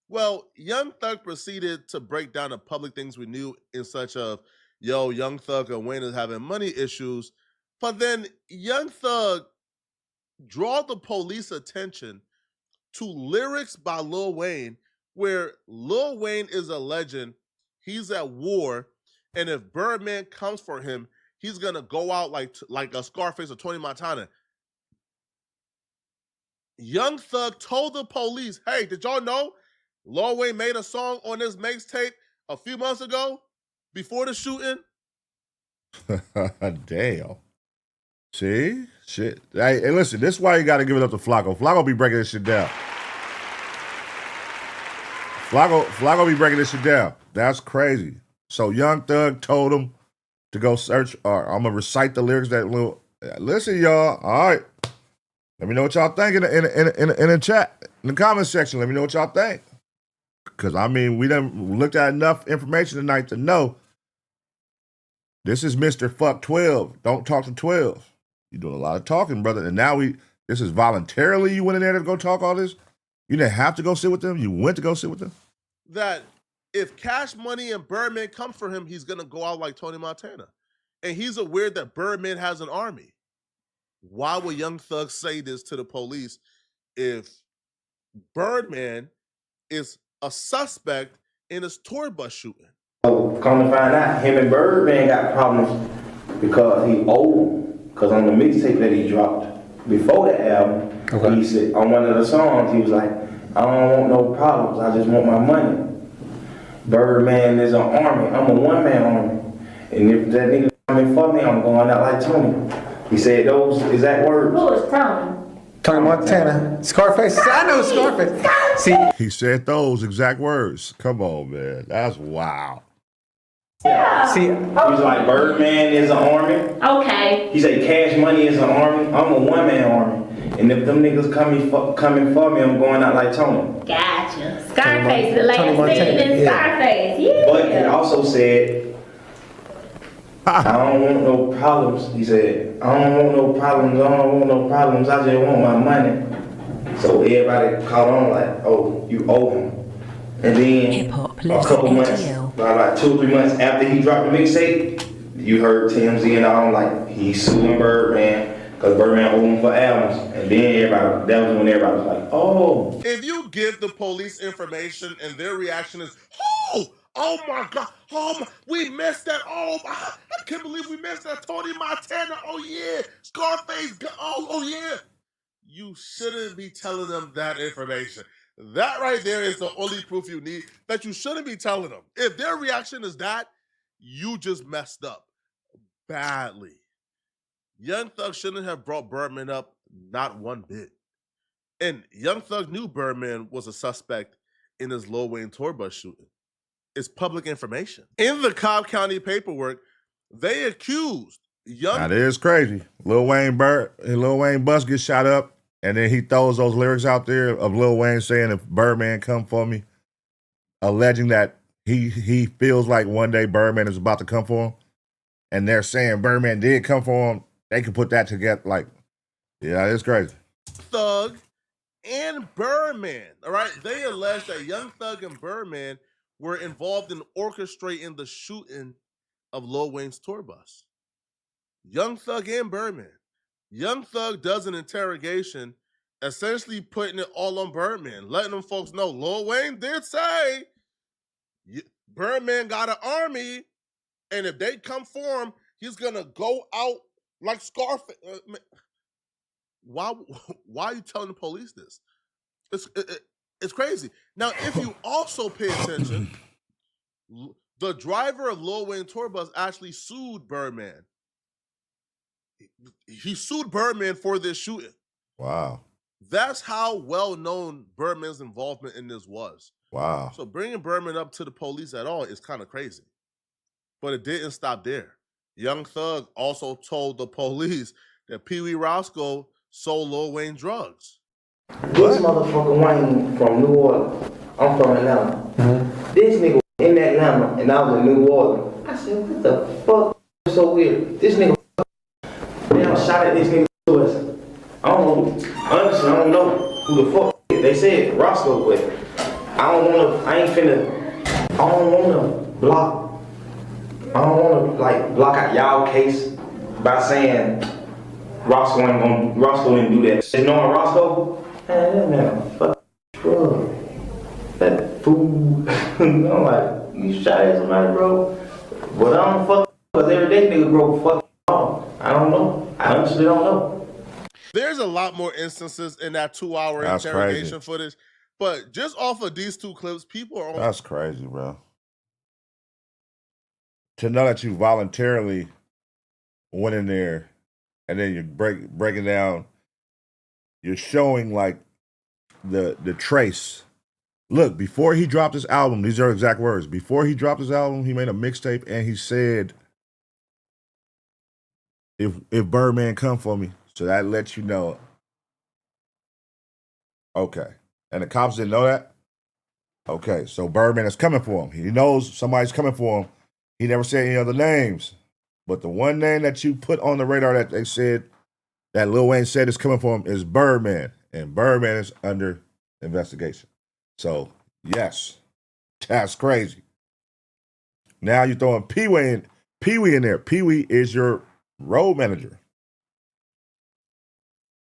Well, Young Thug proceeded to break down the public things we knew in such of, Young Thug and Wayne is having money issues. But then Young Thug draw the police attention to lyrics by Lil Wayne, where Lil Wayne is alleging he's at war, and if Birdman comes for him, he's gonna go out like a Scarface or Tony Montana. Young Thug told the police, hey, did y'all know Lil Wayne made a song on this mixtape a few months ago, before the shooting. Damn. See? Shit. Hey, listen, this is why you got to give it up to Flacco. Flacco be breaking this shit down. Flacco be breaking this shit down. That's crazy. So Young Thug told him to go search, or I'm going to recite the lyrics that little. Listen, y'all. All right. Let me know what y'all think in the chat, in the comment section. Let me know what y'all think. Because, I mean, we done looked at enough information tonight to know this is Mr. Fuck 12. Don't talk to 12. You're doing a lot of talking, brother. And now this is voluntarily you went in there to go talk all this? You didn't have to go sit with them? You went to go sit with them? That if Cash Money and Birdman come for him, he's going to go out like Tony Montana. And he's aware that Birdman has an army. Why would Young Thug say this to the police if Birdman is a suspect in his tour bus shooting? So come to find out, him and Birdman got problems because he owed him. Because on the mixtape that he dropped before the album, he said on one of the songs, he was like, I don't want no problems, I just want my money. Birdman is an army, I'm a one-man army. And if that nigga coming for me, I'm going out like Tony. He said those exact words. Who is Tony? Tony Montana. Scarface. I know Scarface. See, he said those exact words. Come on, man. That's wild. Yeah. See, he was like, Birdman is an army. Okay. He said Cash Money is an army. I'm a one-man army. And if them niggas coming for me, I'm going out like Tony. Gotcha. Scarface, the last scene in Scarface. Yeah. But he also said, I don't want no problems. He said, I don't want no problems. I don't want no problems. I just want my money. So everybody caught on like, oh, you owe him. And then a couple months, like 2 or 3 months after he dropped the mixtape, you heard TMZ and all like he's suing Birdman because Birdman owed him for albums. And then that was when everybody was like, oh. If you give the police information and their reaction is, oh my God, we missed that. I can't believe we missed that. Tony Montana, oh yeah. Scarface, oh yeah. You shouldn't be telling them that information. That right there is the only proof you need that you shouldn't be telling them. If their reaction is that, you just messed up badly. Young Thug shouldn't have brought Birdman up, not one bit. And Young Thug knew Birdman was a suspect in his Lil Wayne tour bus shooting. It's public information. In the Cobb County paperwork, they accused Young. That is crazy. Lil Wayne bus gets shot up, and then he throws those lyrics out there of Lil Wayne saying, if Birdman come for me, alleging that he feels like one day Birdman is about to come for him, and they're saying Birdman did come for him. They can put that together. Like, yeah, it's crazy. Thug and Birdman, all right? They allege that Young Thug and Birdman were involved in orchestrating the shooting of Lil Wayne's tour bus. Young Thug and Birdman. Young Thug does an interrogation, essentially putting it all on Birdman, letting them folks know Lil Wayne did say Birdman got an army, and if they come for him, he's gonna go out like Scarface. Why are you telling the police this? It's crazy. Now, if you also pay attention, the driver of Lil Wayne tour bus actually sued Birdman. He sued Birdman for this shooting. Wow. That's how well known Birdman's involvement in this was. Wow. So bringing Birdman up to the police at all is kind of crazy. But it didn't stop there. Young Thug also told the police that Pee Wee Roscoe sold Lil Wayne drugs. This motherfucker Wayne from New Orleans. I'm from Atlanta. Mm-hmm. This nigga in Atlanta and I was in New Orleans. I said, what the fuck? So weird. This nigga damn shot at this nigga to us. I don't know. Honestly, I don't know who the fuck. They said Roscoe, but I don't wanna block. I don't wanna block out y'all case by saying Roscoe didn't do that. And knowing Roscoe, man, fuck drug. That fool. I'm like, you shot at somebody, bro? But I don't fuck because every day nigga bro fuck off. I don't know. I honestly don't know. There's a lot more instances in that 2-hour interrogation footage, but just off of these two clips, people are on. That's crazy, bro. to know that you voluntarily went in there and then you're breaking down, you're showing like the trace. Look, before he dropped his album, these are exact words. Before he dropped his album, he made a mixtape and he said, if Birdman come for me, so that lets you know. Okay. And the cops didn't know that? Okay, so Birdman is coming for him. He knows somebody's coming for him. He never said any other names. But the one name that you put on the radar that they said, that Lil Wayne said is coming for him is Birdman. And Birdman is under investigation. So, yes, that's crazy. Now you're throwing Pee-wee in there. Pee-wee is your road manager.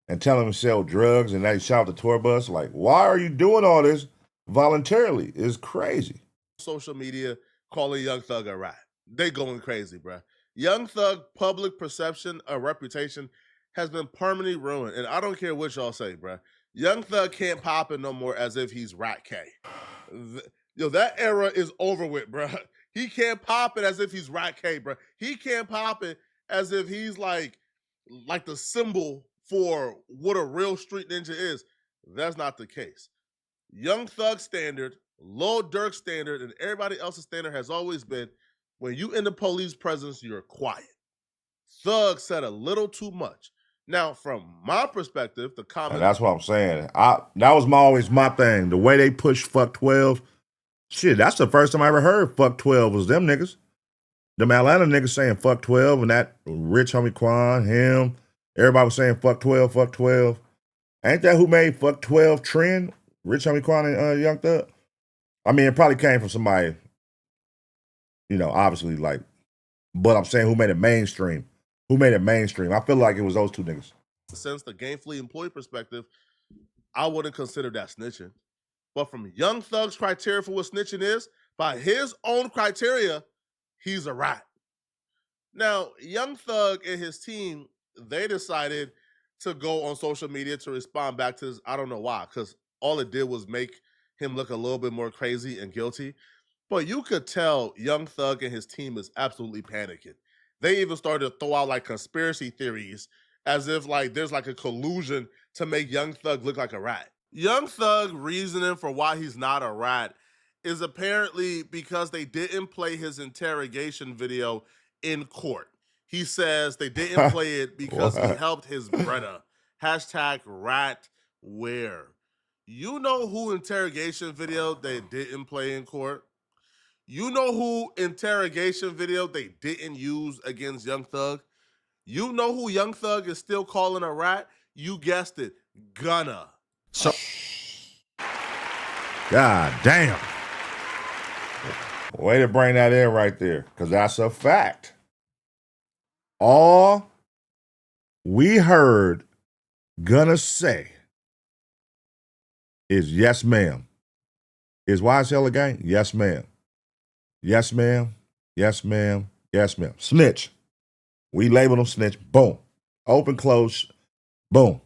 And telling him to sell drugs and now he shot the tour bus. Like, why are you doing all this voluntarily? It's crazy. Social media calling Young Thug a rat. They going crazy, bruh. Young Thug public perception or reputation has been permanently ruined. And I don't care what y'all say, bruh. Young Thug can't pop it no more as if he's Rat K. Yo, that era is over with, bruh. He can't pop it as if he's Rat K, bruh. He can't pop it as if he's like the symbol for what a real street ninja is. That's not the case. Young Thug standard, Lil Durk standard, and everybody else's standard has always been, when you in the police presence, you're quiet. Thug said a little too much. Now, from my perspective, the comment... And that's what I'm saying. That was always my thing. The way they push fuck 12, shit, that's the first time I ever heard fuck 12 was them niggas. Them Atlanta niggas saying fuck 12, and that Rich Homie Quan, him, everybody was saying fuck 12, fuck 12. Ain't that who made fuck 12 trend? Rich Homie Quan and Young Thug? I mean, it probably came from somebody, you know, obviously, like, but I'm saying who made it mainstream. Who made it mainstream? I feel like it was those two niggas. Since the gainfully employed perspective, I wouldn't consider that snitching. But from Young Thug's criteria for what snitching is, by his own criteria, he's a rat. Now, Young Thug and his team, they decided to go on social media to respond back to this. I don't know why, because all it did was make him look a little bit more crazy and guilty. But you could tell Young Thug and his team is absolutely panicking. They even started to throw out like conspiracy theories as if like there's like a collusion to make Young Thug look like a rat. Young Thug reasoning for why he's not a rat is apparently because they didn't play his interrogation video in court. He says they didn't play it because he helped his brother. #ratware. You know who interrogation video they didn't play in court? You know who interrogation video they didn't use against Young Thug? You know who Young Thug is still calling a rat? You guessed it, Gunna. So, God damn. Way to bring that in right there, because that's a fact. All we heard Gunna say is yes, ma'am. Is YSL a gang? Yes, ma'am. Yes, ma'am. Yes, ma'am. Yes, ma'am. Snitch. We labeled him snitch. Boom. Open, close. Boom.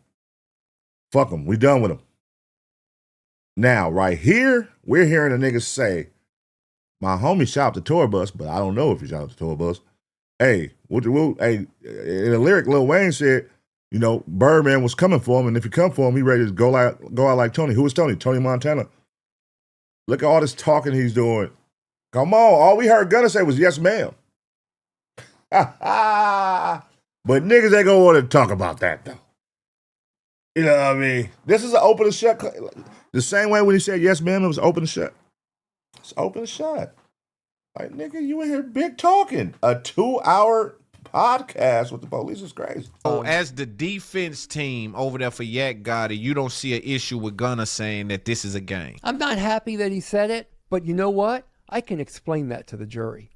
Fuck him. We done with him. Now, right here, we're hearing a nigga say, my homie shot up the tour bus, but I don't know if he shot up the tour bus. Hey, hey, in the lyric, Lil Wayne said, you know, Birdman was coming for him, and if he come for him, he ready to go out like Tony. Who was Tony? Tony Montana. Look at all this talking he's doing. Come on, all we heard Gunna say was yes, ma'am. But niggas ain't gonna want to talk about that, though. You know what I mean? This is an open and shut. The same way when he said yes, ma'am, it was open and shut. It's open and shut. Like, nigga, you in here big talking. A 2-hour podcast with the police is crazy. So as the defense team over there for Yak Gotti, you don't see an issue with Gunna saying that this is a gang? I'm not happy that he said it, but you know what? I can explain that to the jury.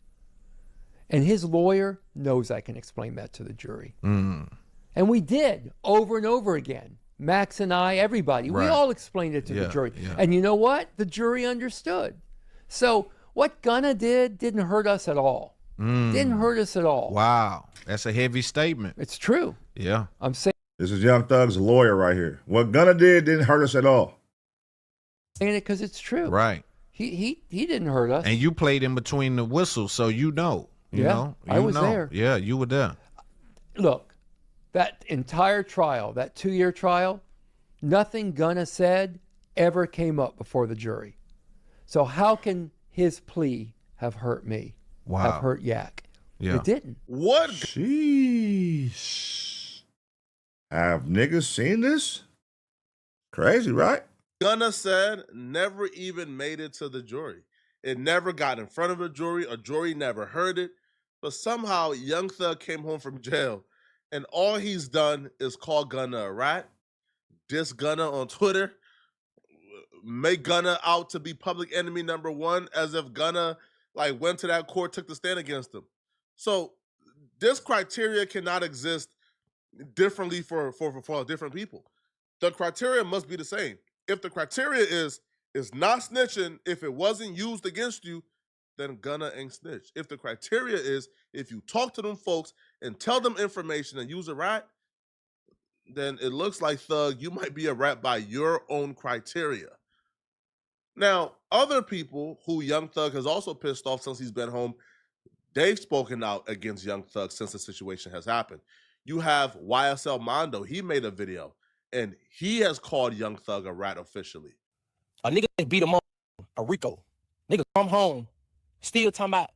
And his lawyer knows I can explain that to the jury. And we did over and over again. Max and I, everybody, we all explained it to the jury. And you know what? The jury understood. So what Gunna didn't hurt us at all. Didn't hurt us at all. Wow. That's a heavy statement. It's true. Yeah. I'm saying this is Young Thug's lawyer right here. What Gunna didn't hurt us at all. it because it's true. Right. He didn't hurt us. And you played in between the whistles, so you know. You know? I was there. Yeah, you were there. Look, that entire trial, that 2-year trial, nothing Gunna said ever came up before the jury. So how can his plea have hurt me? Wow. Have hurt Yak? Yeah. It didn't. What? Sheesh. Have niggas seen this? Crazy, right? Gunna said never even made it to the jury. It never got in front of a jury never heard it, but somehow Young Thug came home from jail and all he's done is call Gunna a rat, diss Gunna on Twitter, make Gunna out to be public enemy number one, as if Gunna like went to that court, took the stand against him. So this criteria cannot exist differently for different people. The criteria must be the same. If the criteria is not snitching, if it wasn't used against you, then Gunna ain't snitch. If the criteria is if you talk to them folks and tell them information and use a rat, then it looks like Thug, you might be a rat by your own criteria. Now, other people who Young Thug has also pissed off since he's been home, they've spoken out against Young Thug since the situation has happened. You have YSL Mondo. He made a video, and he has called Young Thug a rat officially. A nigga beat him on a Rico. Nigga come home, still talking about,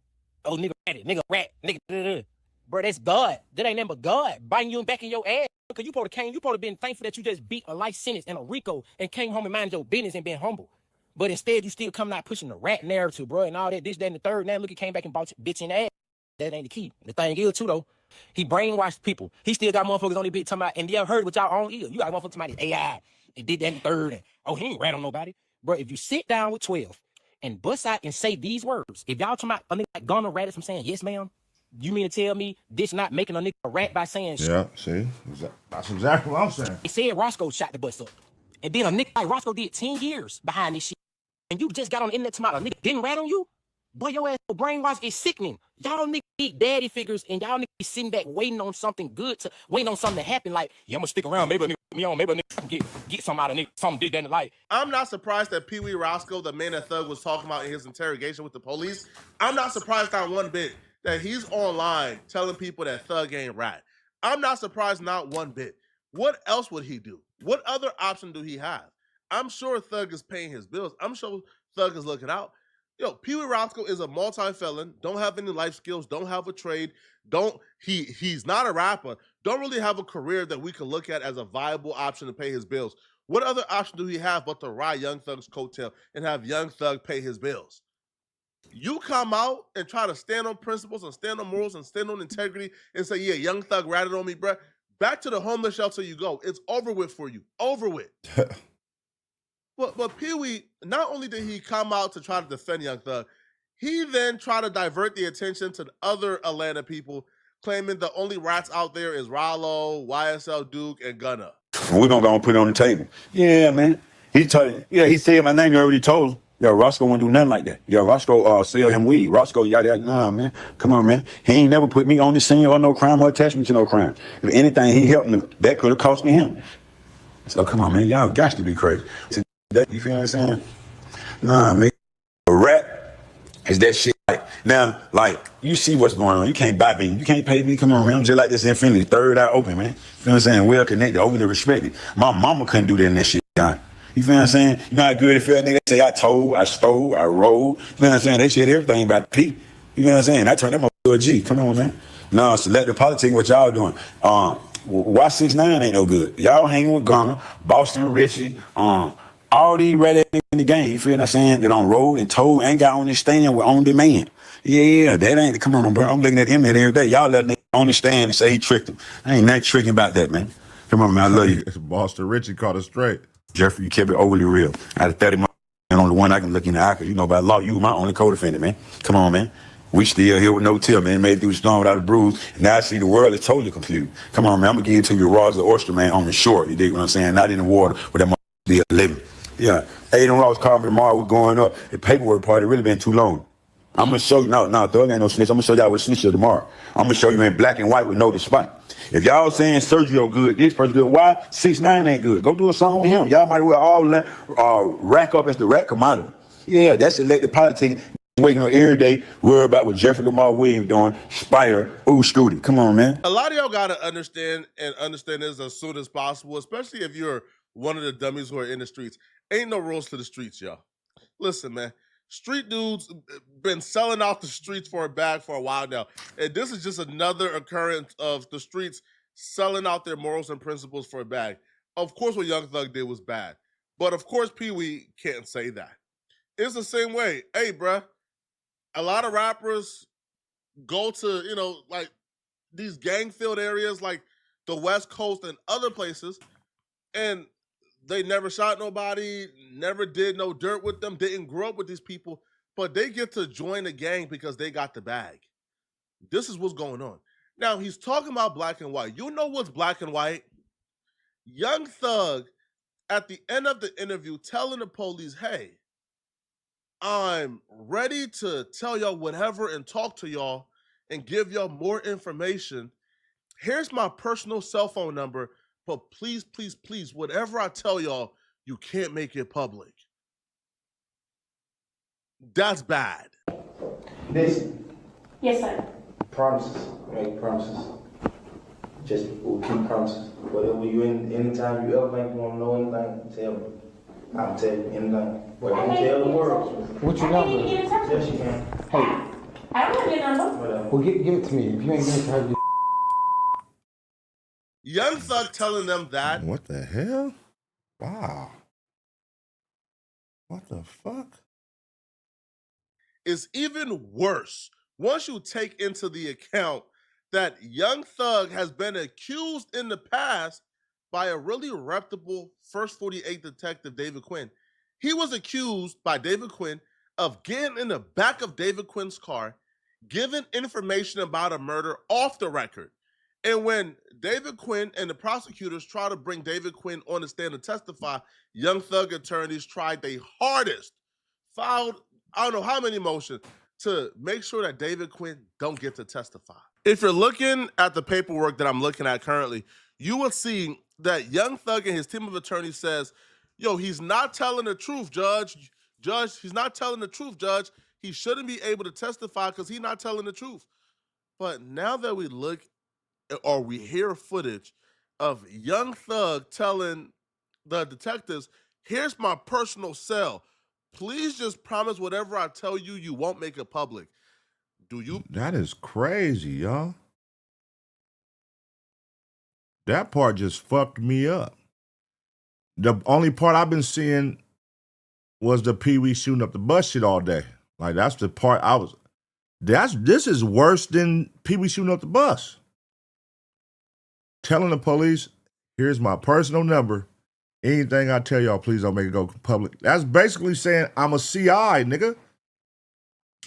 oh, nigga rat, nigga. Bro, that's God. That ain't nothing but God biting you back in your ass. Because you probably been thankful that you just beat a life sentence and a Rico and came home and minded your business and been humble. But instead, you still coming out pushing the rat narrative, bro, and all that, this, that, and the third. Now look, he came back and bought bitch in the ass. That ain't the key. The thing is, too, though, he brainwashed people. He still got motherfuckers on his bitch talking about, and you ever heard with y'all own ear. You got motherfuckers talking about his AI, and did that and the third, and oh, he ain't rat on nobody. Bro, if you sit down with 12 and bust out and say these words, if y'all talking about a nigga like Gunna rat, I'm saying, yes, ma'am, you mean to tell me this not making a nigga a rat by saying shit? Yeah, see? That's exactly what I'm saying. He said Roscoe shot the bus up. And then a nigga like Roscoe did 10 years behind this shit. And you just got on the internet talking about a nigga didn't rat on you? Boy, your ass brainwash is sickening. Y'all niggas big daddy figures and y'all niggas sitting back waiting on something good, waiting on something to happen. Like, yeah, I'm gonna stick around. Maybe a nigga put me on. Maybe a nigga can get something out of nigga. Something did that in the life. I'm not surprised that Pee Wee Roscoe, the man that Thug was talking about in his interrogation with the police, I'm not surprised not one bit that he's online telling people that Thug ain't rat. I'm not surprised not one bit. What else would he do? What other option do he have? I'm sure Thug is paying his bills. I'm sure Thug is looking out. Yo, Pee Wee Roscoe is a multi-felon, don't have any life skills, don't have a trade, he's not a rapper, don't really have a career that we can look at as a viable option to pay his bills. What other option do he have but to ride Young Thug's coattail and have Young Thug pay his bills? You come out and try to stand on principles and stand on morals and stand on integrity and say, yeah, Young Thug ratted on me, bruh. Back to the homeless shelter you go. It's over with for you. Over with. But Pee Wee, not only did he come out to try to defend Young Thug, he then tried to divert the attention to other Atlanta people, claiming the only rats out there is Rollo, YSL Duke, and Gunna. We're gonna put it on the table. Yeah, man. He said my name. You already told him. Yo, Roscoe won't do nothing like that. Yo, Roscoe sell him weed. Roscoe, nah, man. Come on, man. He ain't never put me on the scene or no crime or attachment to no crime. If anything, he helped me. That could have cost me him. So come on, man. Y'all got to be crazy. You feel what I'm saying? Nah, man. A rat is that shit. Now, you see what's going on. You can't buy me. You can't pay me. Come on, man. I'm just like this Infinity. Third eye open, man. You feel what I'm saying? Well connected, overly respected. My mama couldn't do that in that shit, John. You feel what I'm saying? You know how good it feel, nigga? They say I told, I stole, I rolled. You feel what I'm saying? They said everything about the P. You know what I'm saying? I turned them up to a G. Come on, man. No, selective politics, what y'all doing? Why 6ix9ine ain't no good? Y'all hanging with Gunna, Boston Richie, all these red in the game, you feel what I'm saying? That on road and told ain't got on this stand with on demand. Yeah, that ain't, come on, bro. I'm looking at him every day. Y'all let nigga on the stand and say he tricked him. I ain't nothing tricking about that, man. Come on, man. I love you. Boston Richie caught it straight. Jeffrey, you kept it overly real. Out of 30 months, and only one I can look in the eye, because you know by law, you my only co-defendant, man. Come on, man. We still here with no till, man. Made it through the storm without a bruise. Now I see the world is totally confused. Come on, man. I'm going to give it to you raw as an oyster, man, on the shore. You dig what I'm saying? Not in the water, where that motherfucker still living. Yeah. Aiden Ross called me tomorrow. We're going up. The paperwork part, it really been too long. I'm going to show you. No, Thug ain't no snitch. I'm going to show y'all what snitch is tomorrow. I'm going to show you in black and white with no spot. If y'all saying Sergio good, this person good, why 6ix9ine ain't good? Go do a song with him. Y'all might well all rack up as the rat commodity. Yeah, that's elected politics. Waking up every day, worry about what Jeffrey Lamar Williams doing, Spider, ooh, Scooty. Come on, man. A lot of y'all gotta understand this as soon as possible, especially if you're one of the dummies who are in the streets. Ain't no rules to the streets, y'all. Listen, man. Street dudes been selling out the streets for a bag for a while now. And this is just another occurrence of the streets selling out their morals and principles for a bag. Of course, what Young Thug did was bad. But of course, Pee Wee can't say that. It's the same way. Hey, bruh, a lot of rappers go to, like these gang-filled areas like the West Coast and other places, and they never shot nobody, never did no dirt with them, didn't grow up with these people, but they get to join the gang because they got the bag. This is what's going on. Now, he's talking about black and white. You know what's black and white? Young Thug, at the end of the interview, telling the police, hey, I'm ready to tell y'all whatever and talk to y'all and give y'all more information. Here's my personal cell phone number, but please, please, please, whatever I tell y'all, you can't make it public. That's bad. Listen, Yes, sir. promises, make promises. Just we'll keep promises. Whatever you anytime you ever think you want to know anything, tell me. I'll tell you anything. But don't tell the world. What's your I can't even number? get in touch with Yes, you. you can. Hey, I don't have your number. Whatever. well, give it to me. If you ain't giving it to her, Young Thug telling them that. What the hell? Wow. What the fuck? Is even worse once you take into the account that Young Thug has been accused in the past by a really reputable First 48 detective, David Quinn. He was accused by David Quinn of getting in the back of David Quinn's car, giving information about a murder off the record. And when David Quinn and the prosecutors try to bring David Quinn on the stand to testify, Young Thug attorneys tried their hardest, filed I don't know how many motions to make sure that David Quinn don't get to testify. If you're looking at the paperwork that I'm looking at currently, you will see that Young Thug and his team of attorneys says, yo, he's not telling the truth, Judge. Judge, he's not telling the truth, Judge. He shouldn't be able to testify because he's not telling the truth. But now that we look or we hear footage of Young Thug telling the detectives, here's my personal cell. Please just promise whatever I tell you, you won't make it public. Do you? That is crazy, y'all. That part just fucked me up. The only part I've been seeing was the Pee Wee shooting up the bus shit all day. Like, that's the part this is worse than Pee Wee shooting up the bus. Telling the police, here's my personal number. Anything I tell y'all, please don't make it go public. That's basically saying I'm a CI, nigga.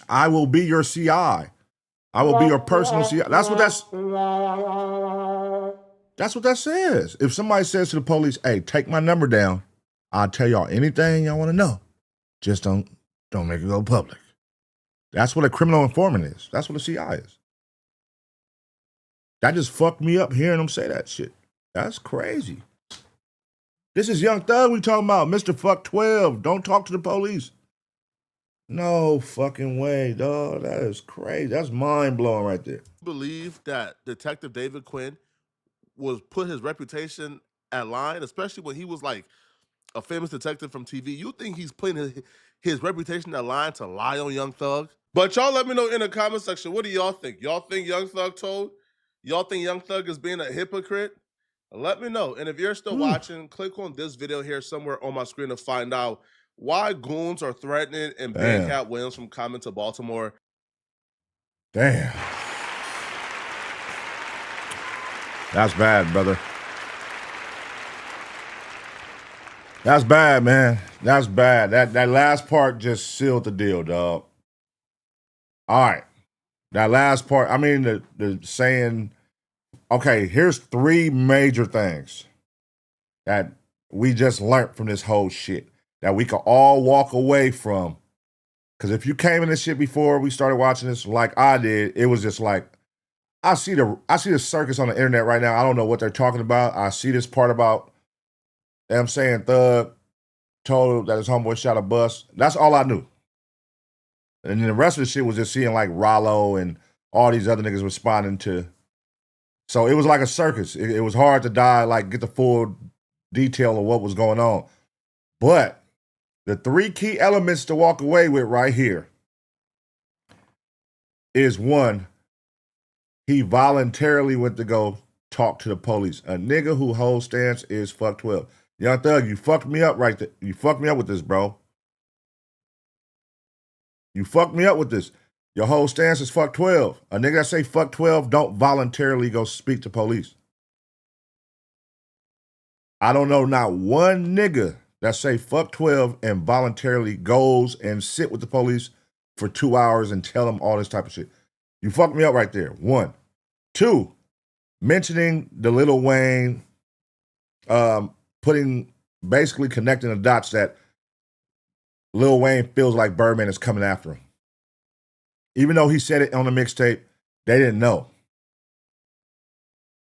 I will be your CI. I will be your personal CI. That's what that says. If somebody says to the police, hey, take my number down, I'll tell y'all anything y'all want to know. Just don't make it go public. That's what a criminal informant is. That's what a CI is. That just fucked me up hearing them say that shit. That's crazy. This is Young Thug we talking about. Mr. Fuck 12. Don't talk to the police. No fucking way, dog. That is crazy. That's mind-blowing right there. Believe that Detective David Quinn was put his reputation at line, especially when he was like a famous detective from TV. You think he's putting his reputation at line to lie on Young Thug? But y'all let me know in the comment section, what do y'all think? Y'all think Young Thug told? Y'all think Young Thug is being a hypocrite? Let me know. And if you're still watching, click on this video here somewhere on my screen to find out why goons are threatening and ban Cat Williams from coming to Baltimore. Damn. That's bad, brother. That's bad, man. That's bad. That last part just sealed the deal, dog. All right. That last part, I mean, the saying, okay, here's 3 major things that we just learned from this whole shit that we could all walk away from. Because if you came in this shit before we started watching this like I did, it was just like, I see the circus on the internet right now. I don't know what they're talking about. I see this part about them saying Thug told that his homeboy shot a bus. That's all I knew. And then the rest of the shit was just seeing like Rollo and all these other niggas responding to. So it was like a circus. It was hard to get the full detail of what was going on. But the 3 key elements to walk away with right here is 1, he voluntarily went to go talk to the police. A nigga who whole stance is fuck 12. Young Thug, you fucked me up right there. You fucked me up with this, bro. You fucked me up with this. Your whole stance is fuck 12. A nigga that say fuck 12 don't voluntarily go speak to police. I don't know not one nigga that say fuck 12 and voluntarily goes and sit with the police for 2 hours and tell them all this type of shit. You fucked me up right there, 1. 2, mentioning the Lil Wayne, basically connecting the dots that Lil Wayne feels like Birdman is coming after him. Even though he said it on the mixtape, they didn't know.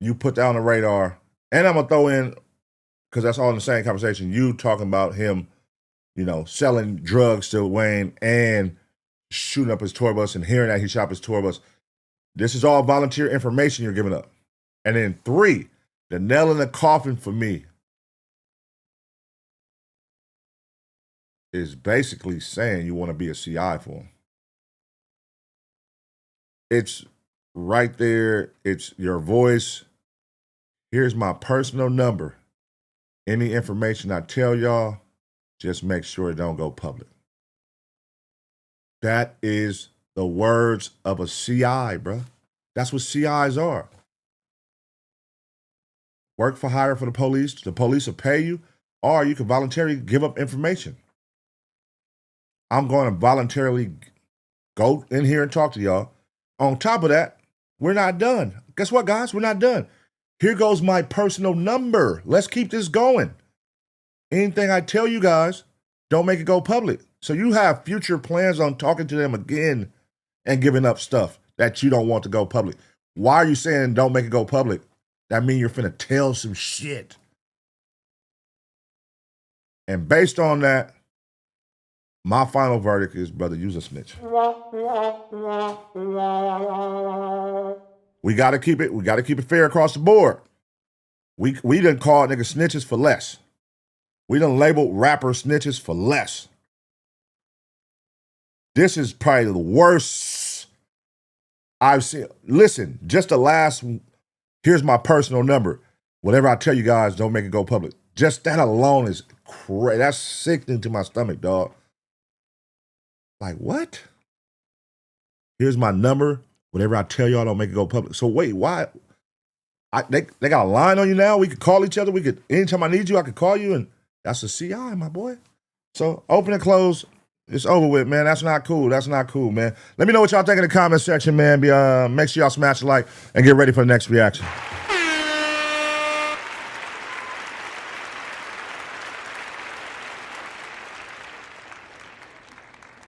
You put that on the radar. And I'm going to throw in, because that's all in the same conversation, you talking about him, selling drugs to Wayne and shooting up his tour bus and hearing that he shot up his tour bus. This is all volunteer information you're giving up. And then 3, the nail in the coffin for me is basically saying you want to be a CI for him. It's right there. It's your voice. Here's my personal number. Any information I tell y'all, just make sure it don't go public. That is the words of a CI, bro. That's what CIs are. Work for hire for the police. The police will pay you, or you can voluntarily give up information. I'm going to voluntarily go in here and talk to y'all. On top of that, we're not done. Guess what, guys? We're not done. Here goes my personal number. Let's keep this going. Anything I tell you guys, don't make it go public. So you have future plans on talking to them again and giving up stuff that you don't want to go public. Why are you saying don't make it go public? That means you're finna tell some shit. And based on that, my final verdict is, brother, use a snitch. We gotta keep it fair across the board. We done called niggas snitches for less. We done labeled rappers snitches for less. This is probably the worst I've seen. Listen, just the last, here's my personal number. Whatever I tell you guys, don't make it go public. Just that alone is crazy. That's sickening to my stomach, dog. Like, what? Here's my number. Whatever I tell y'all, don't make it go public. So wait, why? They got a line on you now? We could call each other. Anytime I need you, I could call you, and that's a CI, my boy. So open and close. It's over with, man. That's not cool. That's not cool, man. Let me know what y'all think in the comment section, man. Make sure y'all smash the like and get ready for the next reaction.